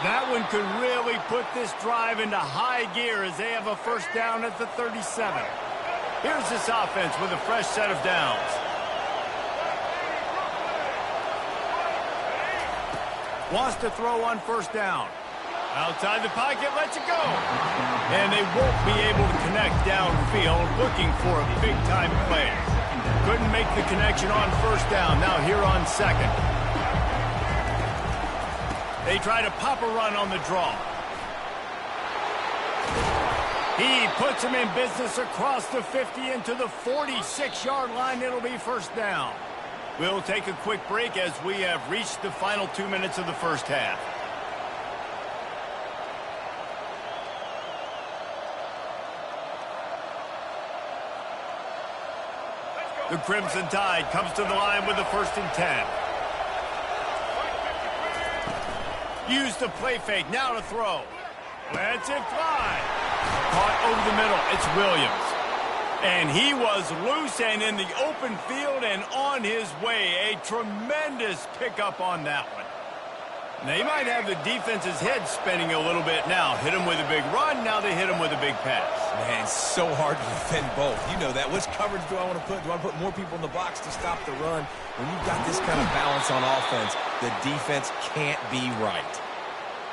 A: That one could really put this drive into high gear as they have a first down at the 37. Here's this offense with a fresh set of downs. Wants to throw on first down. Outside the pocket, lets it go. And they won't be able to connect downfield, looking for a big-time play. Couldn't make the connection on first down. Now here on second. They try to pop a run on the draw. He puts him in business across the 50 into the 46-yard line. It'll be first down. We'll take a quick break as we have reached the final 2 minutes of the first half. The Crimson Tide comes to the line with the 1st and 10. Use the play fake. Now to throw. Lets it fly. Caught over the middle. It's Williams. And he was loose and in the open field and on his way. A tremendous pickup on that one. They might have the defense's head spinning a little bit now. Hit him with a big run. Now they hit him with a big pass.
C: Man, it's so hard to defend both. You know that. Which coverage do I want to put? Do I want to put more people in the box to stop the run? When you've got this kind of balance on offense, the defense can't be right.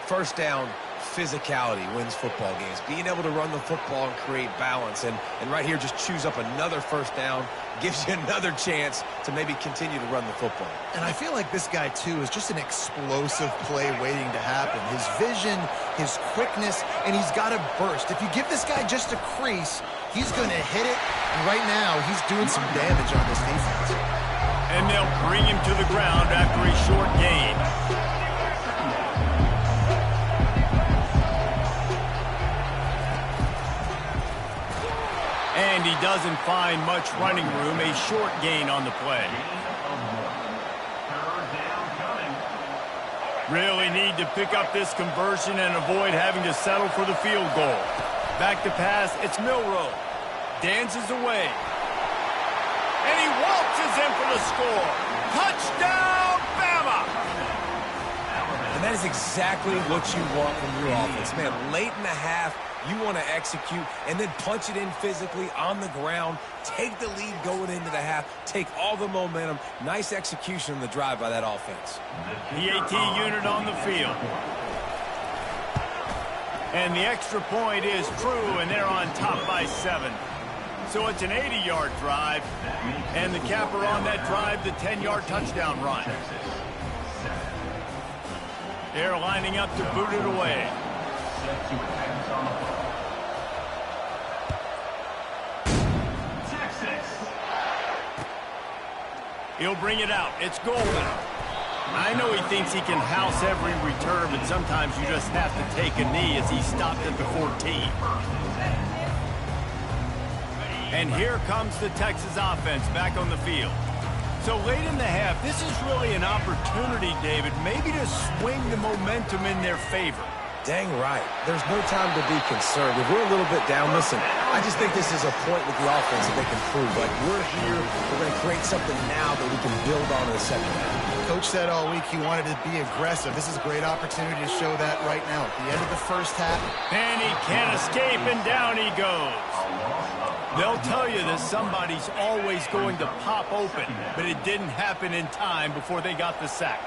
C: First down, physicality wins football games. Being able to run the football and create balance. And right here, just choose up another first down. Gives you another chance to maybe continue to run the football.
B: And I feel like this guy, too, is just an explosive play waiting to happen. His vision, his quickness, and he's got a burst. If you give this guy just a crease, he's going to hit it. And right now, he's doing some damage on this defense.
A: And they'll bring him to the ground after a short gain. And he doesn't find much running room. A short gain on the play. Really need to pick up this conversion and avoid having to settle for the field goal. Back to pass. It's Milroe. Dances away. And he waltzes in for the score. Touchdown, Bama!
C: And that is exactly what you want from your offense. Man, late in the half, you want to execute and then punch it in physically on the ground. Take the lead going into the half. Take all the momentum. Nice execution on the drive by that offense.
A: The AT unit on the field. And the extra point is true, and they're on top by 7. So it's an 80-yard drive. And the capper on that drive, the 10-yard touchdown run. They're lining up to boot it away. He'll bring it out. It's Golden. I know he thinks he can house every return, but sometimes you just have to take a knee as he stopped at the 14. And here comes the Texas offense back on the field. So late in the half, this is really an opportunity, David, maybe to swing the momentum in their favor.
C: Dang right. There's no time to be concerned. If we're a little bit down, listen, I just think this is a point with the offense that they can prove. Like, we're here, we're going to create something now that we can build on in the second half.
B: Coach said all week he wanted to be aggressive. This is a great opportunity to show that right now at the end of the first half.
A: And he can't escape, and down he goes. They'll tell you that somebody's always going to pop open, but it didn't happen in time before they got the sack.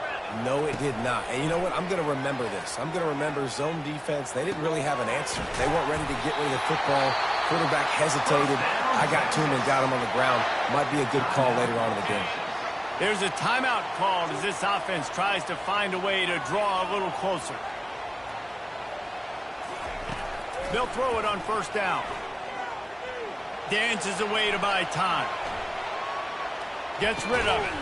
C: No, it did not. And you know what? I'm going to remember this. I'm going to remember zone defense. They didn't really have an answer. They weren't ready to get rid of the football. Quarterback hesitated. I got to him and got him on the ground. Might be a good call later on in the game.
A: There's a timeout called as this offense tries to find a way to draw a little closer. They'll throw it on first down. Dances away to buy time. Gets rid of it.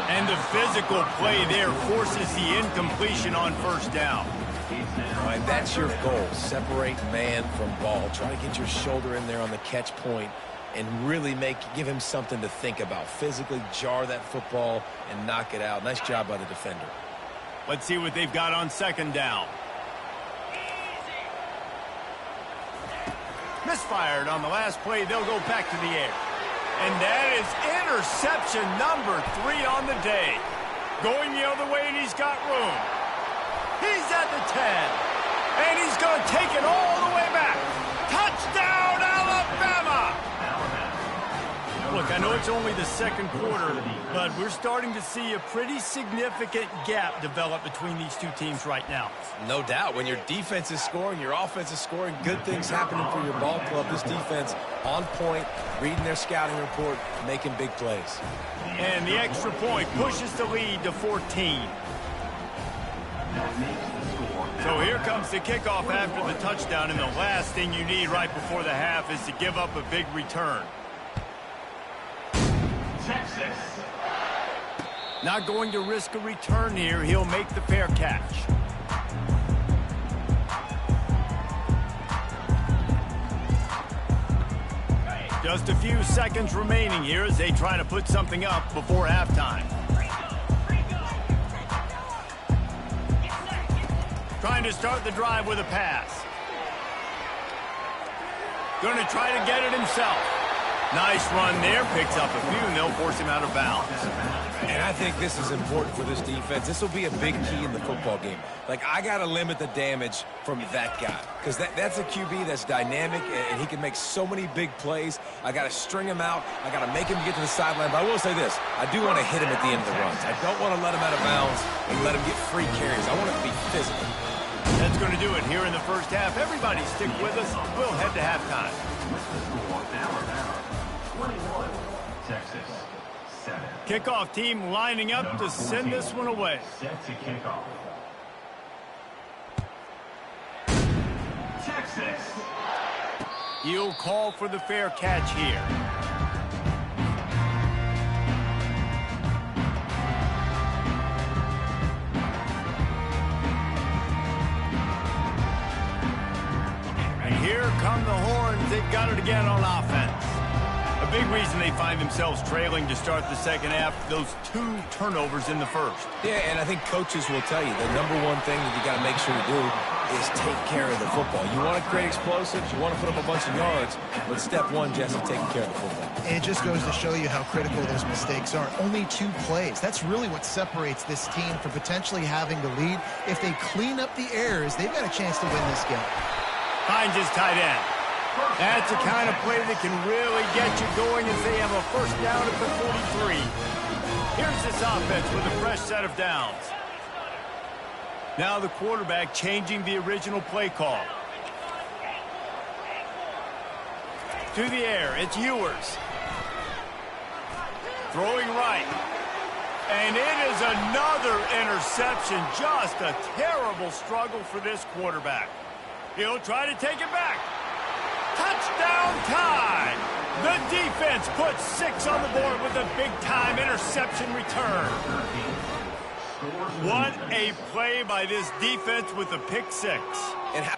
A: And the physical play there forces the incompletion on first down.
C: All right, that's your goal. Separate man from ball. Try to get your shoulder in there on the catch point and really give him something to think about. Physically jar that football and knock it out. Nice job by the defender.
A: Let's see what they've got on second down. Misfired on the last play. They'll go back to the air. And that is interception number 3 on the day. Going the other way, and he's got room. He's at the 10. And he's going to take it all the way back. Touchdown, Alabama! Look, I know it's only the second quarter, but we're starting to see a pretty significant gap develop between these two teams right now.
C: No doubt. When your defense is scoring, your offense is scoring, good things happening for your ball club. This defense on point, reading their scouting report, making big plays.
A: And the extra point pushes the lead to 14. So here comes the kickoff after the touchdown, and the last thing you need right before the half is to give up a big return.
D: Texas.
A: Not going to risk a return here. He'll make the fair catch. Just a few seconds remaining here as they try to put something up before halftime. Trying to start the drive with a pass. Going to try to get it himself. Nice run there. Picks up a few, and they'll force him out of bounds.
C: And I think this is important for this defense. This will be a big key in the football game. Like, I got to limit the damage from that guy. Because that's a QB that's dynamic, and he can make so many big plays. I got to string him out. I got to make him get to the sideline. But I will say this. I do want to hit him at the end of the runs. I don't want to let him out of bounds and let him get free carries. I want it to be physical.
A: That's going to do it here in the first half. Everybody stick with us. We'll head to halftime.
D: With the score, Alabama 21, Texas 7.
A: Kickoff team lining up to send this one away.
D: Set to kick off. Texas.
A: He'll call for the fair catch here. And here come the horns. They've got it again on offense. A big reason they find themselves trailing to start the second half, those 2 turnovers in the first.
C: Yeah, and I think coaches will tell you the number one thing that you got to make sure to do is take care of the football. You want to create explosives, you want to put up a bunch of yards, but step one, Jesse, taking care of the football.
B: And it just goes to show you how critical those mistakes are. Only 2 plays. That's really what separates this team from potentially having the lead. If they clean up the errors, they've got a chance to win this game.
A: Finds his tight end. That's the kind of play that can really get you going as they have a first down at the 43. Here's this offense with a fresh set of downs. Now the quarterback changing the original play call. To the air, it's Ewers. Throwing right. And it is another interception. Just a terrible struggle for this quarterback. He'll try to take it back. Touchdown time! The defense puts 6 on the board with a big-time interception return. What a play by this defense with a pick 6.
C: And how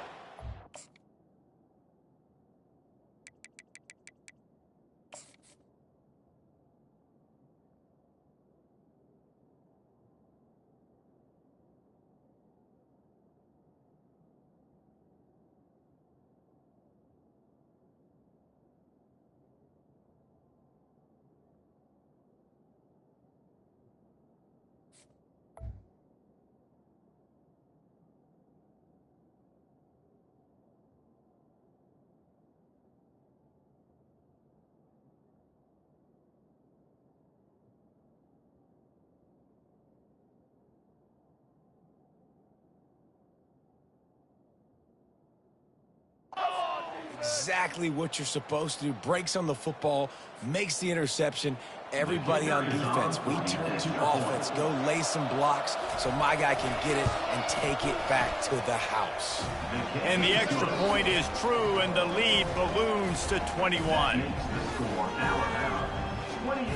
C: exactly what you're supposed to do. Breaks on the football, makes the interception. Everybody on defense, we turn to offense. Go lay some blocks so my guy can get it and take it back to the house.
A: And the extra point is true, and the lead balloons to 21.
D: The score, Alabama 28,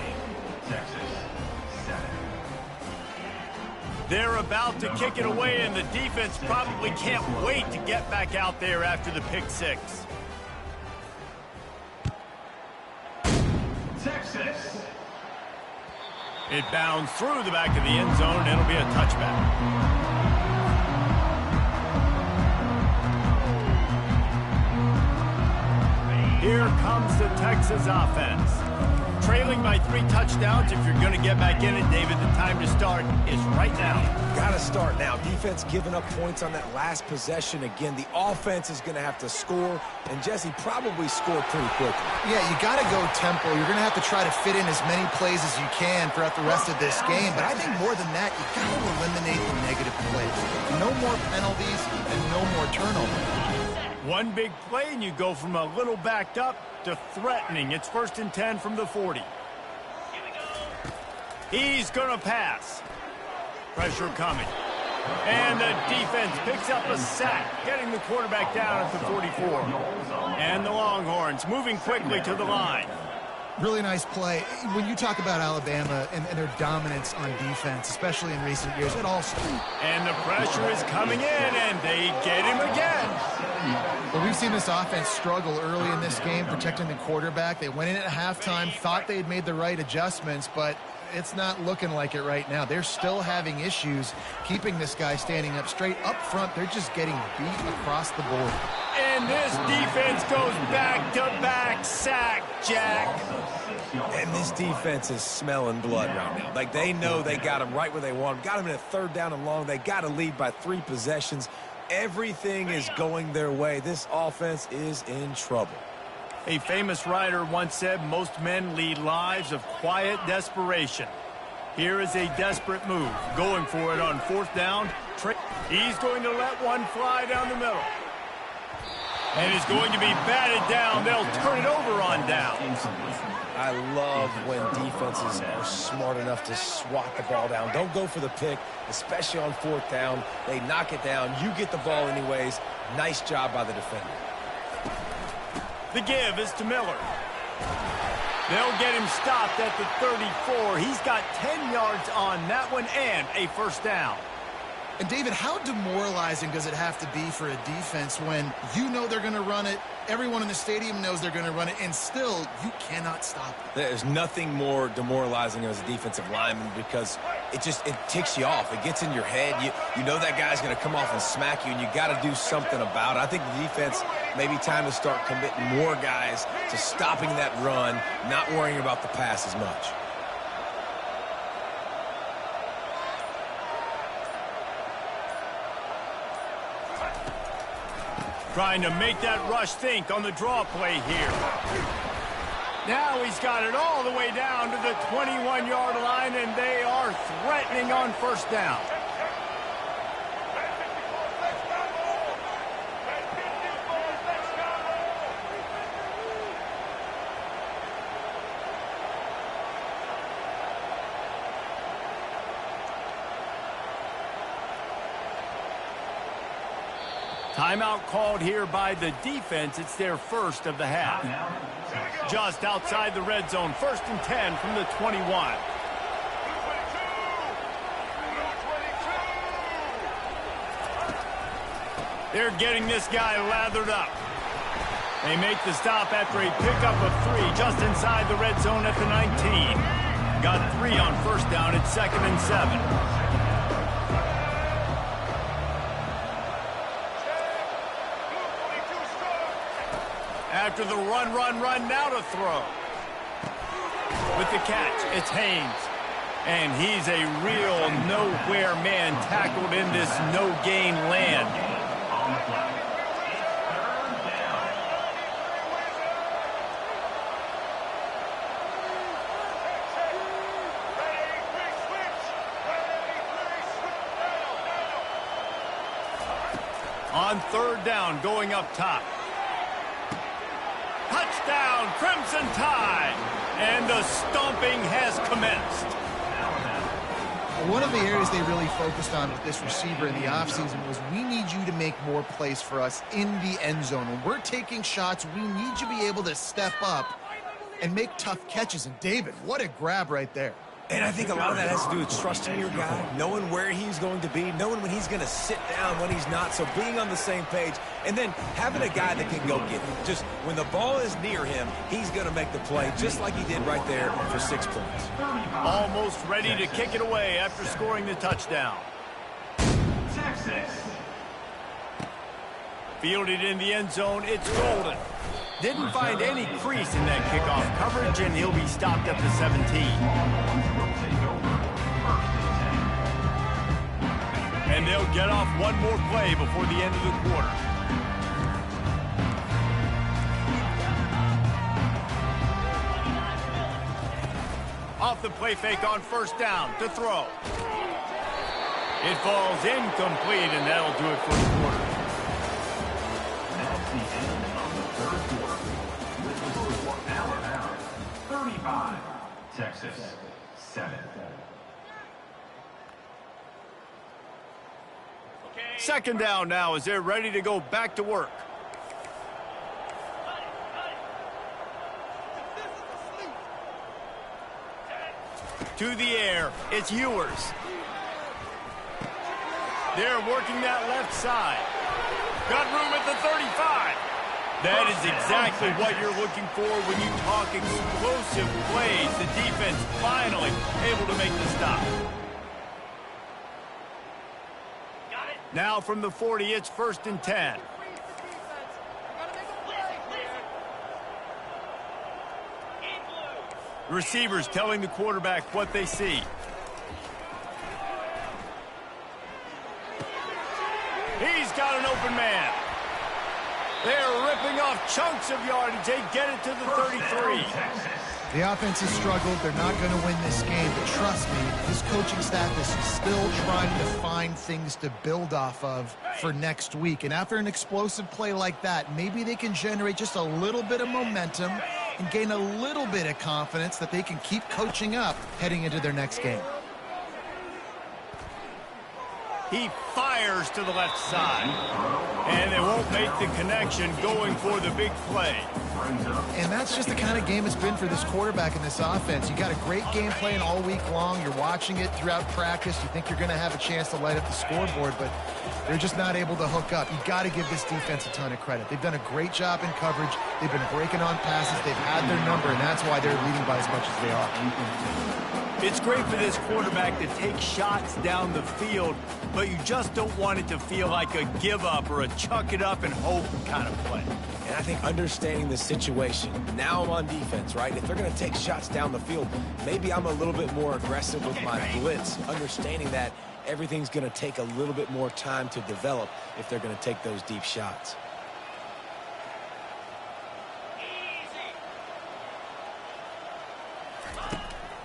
D: Texas 7.
A: They're about to kick it away, and the defense probably can't wait to get back out there after the pick 6.
D: Texas.
A: It bounds through the back of the end zone, and it'll be a touchback. Here comes the Texas offense. trailing by 3 touchdowns. If you're going to get back in it, David, the time to start is right now.
C: Got to start now. Defense giving up points on that last possession. Again, the offense is going to have to score, and Jesse probably scored pretty quickly.
B: Yeah, you got to go tempo. You're going to have to try to fit in as many plays as you can throughout the rest of this game. But I think more than that, you got to eliminate the negative plays. No more penalties and no more turnovers.
A: One big play, and you go from a little backed up to threatening. It's 1st and 10 from the 40. He's going to pass. Pressure coming. And the defense picks up a sack, getting the quarterback down at the 44. And the Longhorns moving quickly to the line.
B: Really nice play. When you talk about Alabama and their dominance on defense, especially in recent years, it all starts.
A: And the pressure is coming in, and they get him again.
B: Well, we've seen this offense struggle early in this game, protecting the quarterback. They went in at halftime, thought they had made the right adjustments, but it's not looking like it right now. They're still having issues keeping this guy standing up straight. Up front, they're just getting beat across the board.
A: And this defense goes back-to-back sack, Jack.
C: And this defense is smelling blood right now. Like, they know they got him right where they want him. Got him in a 3rd down and long. They got to lead by 3 possessions. Everything is going their way. This offense is in trouble.
A: A famous writer once said, most men lead lives of quiet desperation. Here is a desperate move. Going for it on 4th down. He's going to let one fly down the middle. And it's going to be batted down. They'll turn it over on down.
C: I love when defenses are smart enough to swat the ball down. Don't go for the pick, especially on 4th down. They knock it down. You get the ball anyways. Nice job by the defender.
A: The give is to Miller. They'll get him stopped at the 34. He's got 10 yards on that one and a 1st down.
B: And, David, how demoralizing does it have to be for a defense when you know they're going to run it, everyone in the stadium knows they're going to run it, and still you cannot stop it?
C: There's nothing more demoralizing as a defensive lineman because it ticks you off. It gets in your head. You know that guy's going to come off and smack you, and you got to do something about it. I think the defense maybe time to start committing more guys to stopping that run, not worrying about the pass as much.
A: Trying to make that rush think on the draw play here. Now he's got it all the way down to the 21-yard line, and they are threatening on 1st down. Timeout called here by the defense. It's their 1st of the half. Just outside the red zone. 1st and 10 from the 21. They're getting this guy lathered up. They make the stop after a pickup of 3 just inside the red zone at the 19. Got 3 on 1st down. It's 2nd and 7. After the run, now to throw. With the catch, it's Haynes. And he's a real nowhere man tackled in this no-gain land. On 3rd down, going up top. Touchdown, Crimson Tide, and the stomping has commenced.
B: One of the areas they really focused on with this receiver in the offseason was we need you to make more plays for us in the end zone. When we're taking shots, we need you to be able to step up and make tough catches. And David, what a grab right there.
C: And I think a lot of that has to do with trusting your guy, knowing where he's going to be, knowing when he's going to sit down, when he's not, so being on the same page, and then having a guy that can go get him. Just when the ball is near him, he's going to make the play, just like he did right there for 6 points.
A: Almost ready to kick it away after scoring the touchdown.
D: Texas.
A: Fielded in the end zone, it's Golden. Didn't find any crease in that kickoff coverage, and he'll be stopped at the 17. And they'll get off one more play before the end of the quarter. Off the play fake on first down to throw. It falls incomplete, and that'll do it for the quarter.
D: That's the end of the third quarter. With the score, Alabama 35, Texas 7.
A: Second down now as they're ready to go back to work. To the air, it's Ewers. They're working that left side. Got room at the 35. That is exactly what you're looking for when you talk explosive plays. The defense finally able to make the stop. Now from the 40, it's 1st and 10. The receivers telling the quarterback what they see. He's got an open man. They're ripping off chunks of yardage. They get it to the 33.
B: The offense has struggled. They're not going to win this game, but trust me, this coaching staff is still trying to find things to build off of for next week. And after an explosive play like that, maybe they can generate just a little bit of momentum and gain a little bit of confidence that they can keep coaching up heading into their next game.
A: He fires to the left side, and they won't make the connection going for the big play.
B: And that's just the kind of game it's been for this quarterback in this offense. You got a great game plan all week long. You're watching it throughout practice. You think you're going to have a chance to light up the scoreboard, but they're just not able to hook up. You got to give this defense a ton of credit. They've done a great job in coverage. They've been breaking on passes. They've had their number, and that's why they're leading by as much as they are.
A: It's great for this quarterback to take shots down the field, but you just don't want it to feel like a give-up or a chuck-it-up and hope kind of play.
C: And I think understanding the situation, now I'm on defense, right? If they're going to take shots down the field, maybe I'm a little bit more aggressive with my blitz, understanding that everything's going to take a little bit more time to develop if they're going to take those deep shots.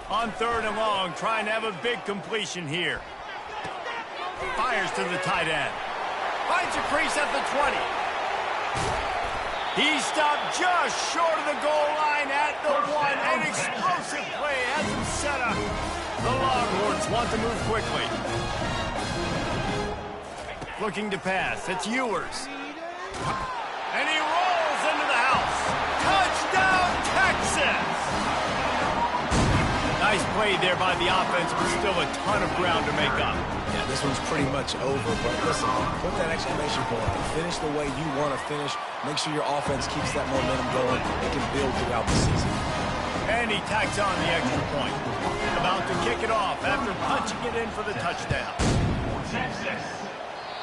A: On 3rd and long, trying to have a big completion here. Fires to the tight end. Finds a crease at the 20. He stopped just short of the goal line at the 1. An explosive play has him set up. The Longhorns want to move quickly. Looking to pass. It's Ewers. And he rolls into the house. Touchdown, Texas! Nice play there by the offense, but still a ton of ground to make up.
C: Yeah, this one's pretty much over, but listen, put that exclamation point. Finish the way you want to finish. Make sure your offense keeps that momentum going. It can build throughout the season.
A: And he tacks on the extra point. About to kick it off after punching it in for the touchdown.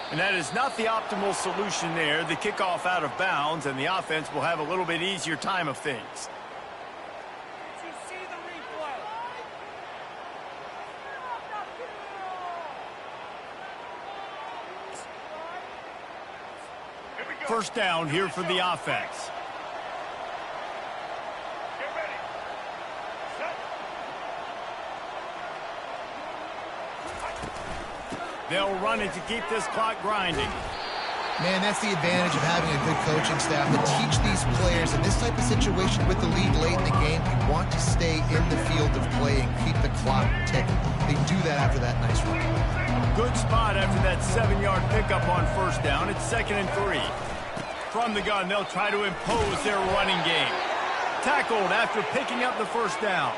A: And that is not the optimal solution there. The kickoff out of bounds, and the offense will have a little bit easier time of things. First down here for the offense. They'll run it to keep this clock grinding.
B: Man, that's the advantage of having a good coaching staff to teach these players in this type of situation with the lead late in the game. You want to stay in the field of play and keep the clock ticking. They do that after that nice run.
A: Good spot after that 7-yard pickup on first down. It's 2nd and 3. From the gun, they'll try to impose their running game. Tackled after picking up the first down.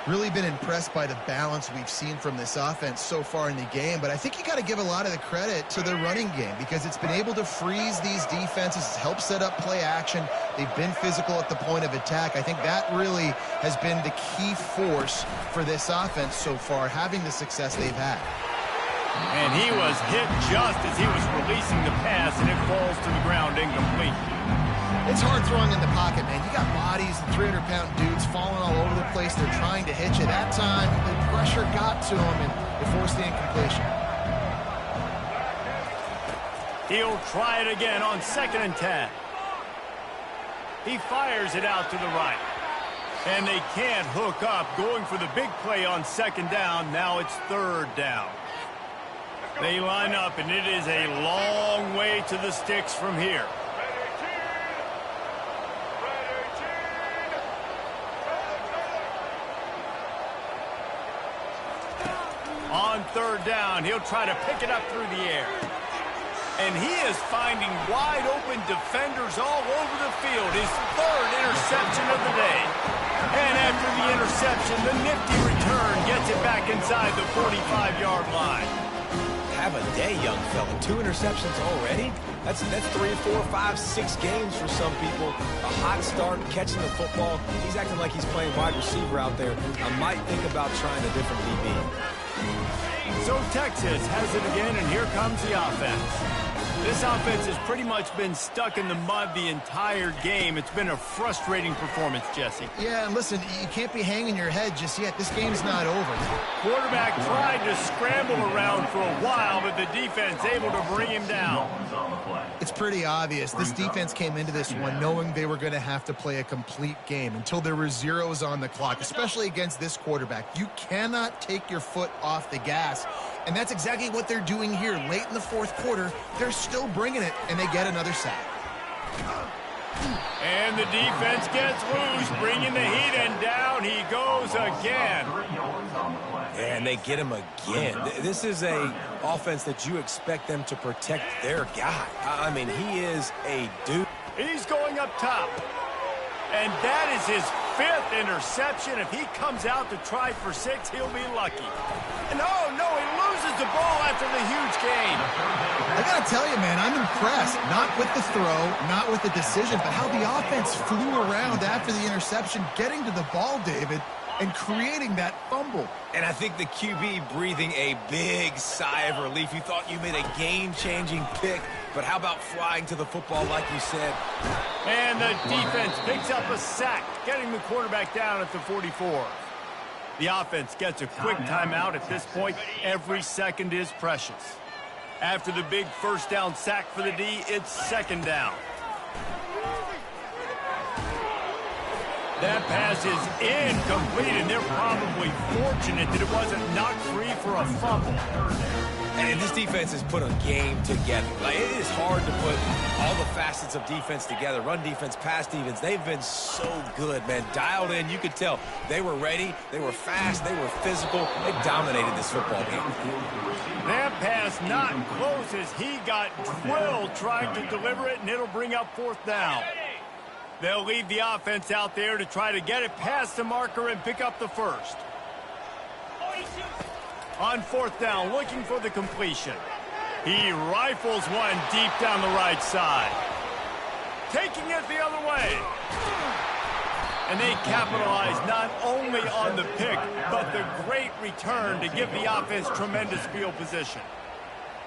B: Really been impressed by the balance we've seen from this offense so far in the game, but I think you got to give a lot of the credit to the running game because it's been able to freeze these defenses, help set up play action. They've been physical at the point of attack. I think that really has been the key force for this offense so far, having the success they've had.
A: And he was hit just as he was releasing the pass, and it falls to the ground incomplete.
B: It's hard throwing in the pocket, man. You got bodies and 300-pound dudes falling all over the place. They're trying to hit you. That time, the pressure got to him, and it forced the incompletion.
A: He'll try it again on 2nd and 10. He fires it out to the right. And they can't hook up, going for the big play on 2nd down. Now it's 3rd down. They line up, and it is a long way to the sticks from here. On 3rd down, he'll try to pick it up through the air. And he is finding wide-open defenders all over the field. His 3rd interception of the day. And after the interception, the nifty return gets it back inside the 45-yard line.
C: Have a day, young fella. 2 interceptions already? That's 3, 4, 5, 6 games for some people. A hot start, catching the football. He's acting like he's playing wide receiver out there. I might think about trying a different DB.
A: So Texas has it again, and here comes the offense. This offense has pretty much been stuck in the mud the entire game. It's been a frustrating performance, Jesse.
B: Yeah, and listen, you can't be hanging your head just yet. This game's not over.
A: Quarterback tried to scramble around for a while, but the defense able to bring him down.
B: It's pretty obvious. This defense came into this one knowing they were going to have to play a complete game until there were zeros on the clock, especially against this quarterback. You cannot take your foot off the gas, and that's exactly what they're doing here. Late in the 4th quarter, they're still bringing it, and they get another sack.
A: And the defense gets loose, bringing the heat, and down he goes again.
C: And they get him again. This is a offense that you expect them to protect their guy. I mean, he is a dude.
A: He's going up top. And that is his 5th interception. If he comes out to try for 6, he'll be lucky. And oh, no, he loses the ball after the huge gain.
B: I got to tell you, man, I'm impressed. Not with the throw, not with the decision, but how the offense flew around after the interception, getting to the ball, David, and creating that fumble.
C: And I think the QB breathing a big sigh of relief. You thought you made a game-changing pick, but how about flying to the football like you said?
A: And the defense picks up a sack, getting the quarterback down at the 44. The offense gets a quick timeout at this point. Every second is precious. After the big 1st down sack for the D, it's 2nd down. That pass is incomplete, and they're probably fortunate that it wasn't knocked free for a fumble.
C: And this defense has put a game together. Like, it is hard to put all the facets of defense together. Run defense, pass defense. They've been so good, man. Dialed in. You could tell they were ready. They were fast. They were physical. They dominated this football game.
A: That pass not close as he got drilled trying to deliver it, and it'll bring up 4th down. They'll leave the offense out there to try to get it past the marker and pick up the 1st. On 4th down, looking for the completion. He rifles one deep down the right side. Taking it the other way. And they capitalize not only on the pick, but the great return to give the offense tremendous field position.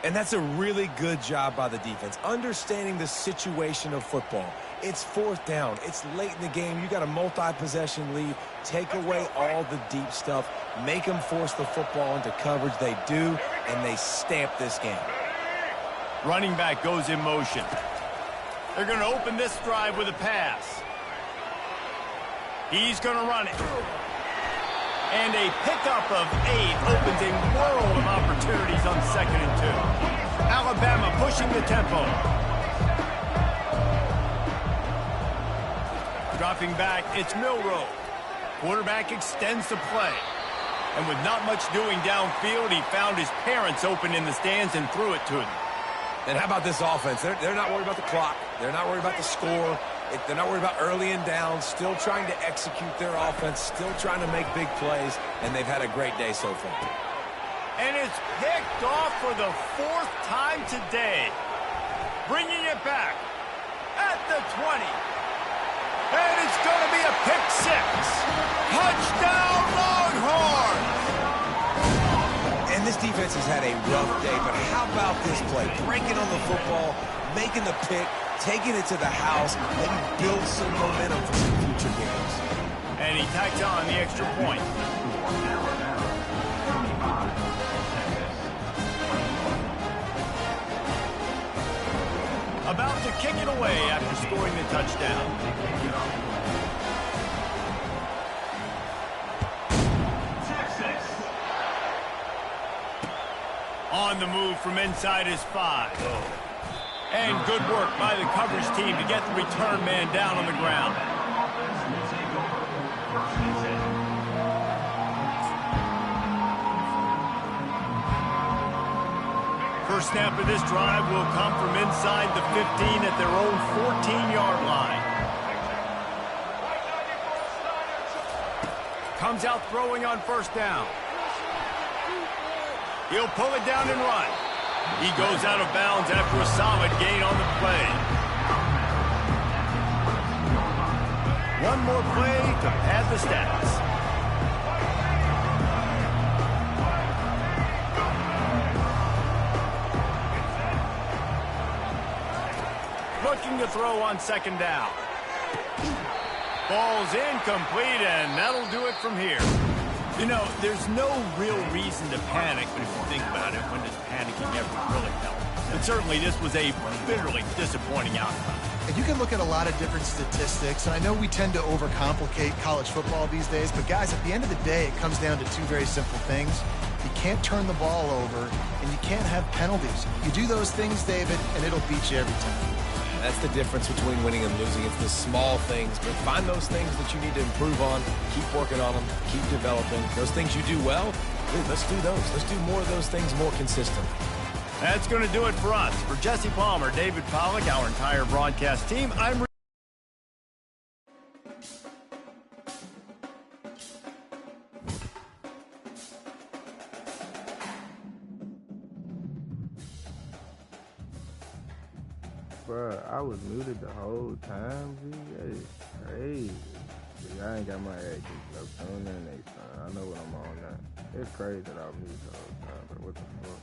C: And that's a really good job by the defense, understanding the situation of football. It's 4th down. It's late in the game. You got a multi-possession lead. Take away all the deep stuff. Make them force the football into coverage. They do, and they stamp this game.
A: Running back goes in motion. They're going to open this drive with a pass. He's going to run it. And a pickup of 8 opens a world of opportunities on 2nd and 2. Alabama pushing the tempo. Dropping back, it's Milroe. Quarterback extends the play. And with not much doing downfield, he found his parents open in the stands and threw it to them.
C: And how about this offense? They're not worried about the clock. They're not worried about the score. They're not worried about early and down. Still trying to execute their offense. Still trying to make big plays. And they've had a great day so far.
A: And it's picked off for the 4th time today. Bringing it back at the 20. And it's going to be a pick 6. Touchdown, Longhorns!
C: And this defense has had a rough day, but how about this play? Breaking on the football, making the pick, taking it to the house, maybe build some momentum for some future games.
A: And he tacks on the extra point. About to kick it away after scoring the touchdown. On the move from inside his 5. And good work by the coverage team to get the return man down on the ground. First snap of this drive will come from inside the 15 at their own 14-yard line. Comes out throwing on first down. He'll pull it down and run. He goes out of bounds after a solid gain on the play. One more play to pad the stats. Looking to throw on second down. Ball's incomplete, and that'll do it from here. You know, there's no real reason to panic, but if you think about it, when does panicking ever really help? But certainly this was a bitterly disappointing outcome.
B: And you can look at a lot of different statistics, and I know we tend to overcomplicate college football these days, but guys, at the end of the day, it comes down to two very simple things. You can't turn the ball over, and you can't have penalties. You do those things, David, and it'll beat you every time.
C: That's the difference between winning and losing. It's the small things, but find those things that you need to improve on. Keep working on them. Keep developing. Those things you do well, let's do those. Let's do more of those things more consistent.
A: That's going to do it for us. For Jesse Palmer, David Pollack, our entire broadcast team, I'm
E: Bro, I was muted the whole time, G. That is crazy. But I ain't got my act so tune in next time. I know what I'm on now. It's crazy that I was muted the whole time, but what the fuck?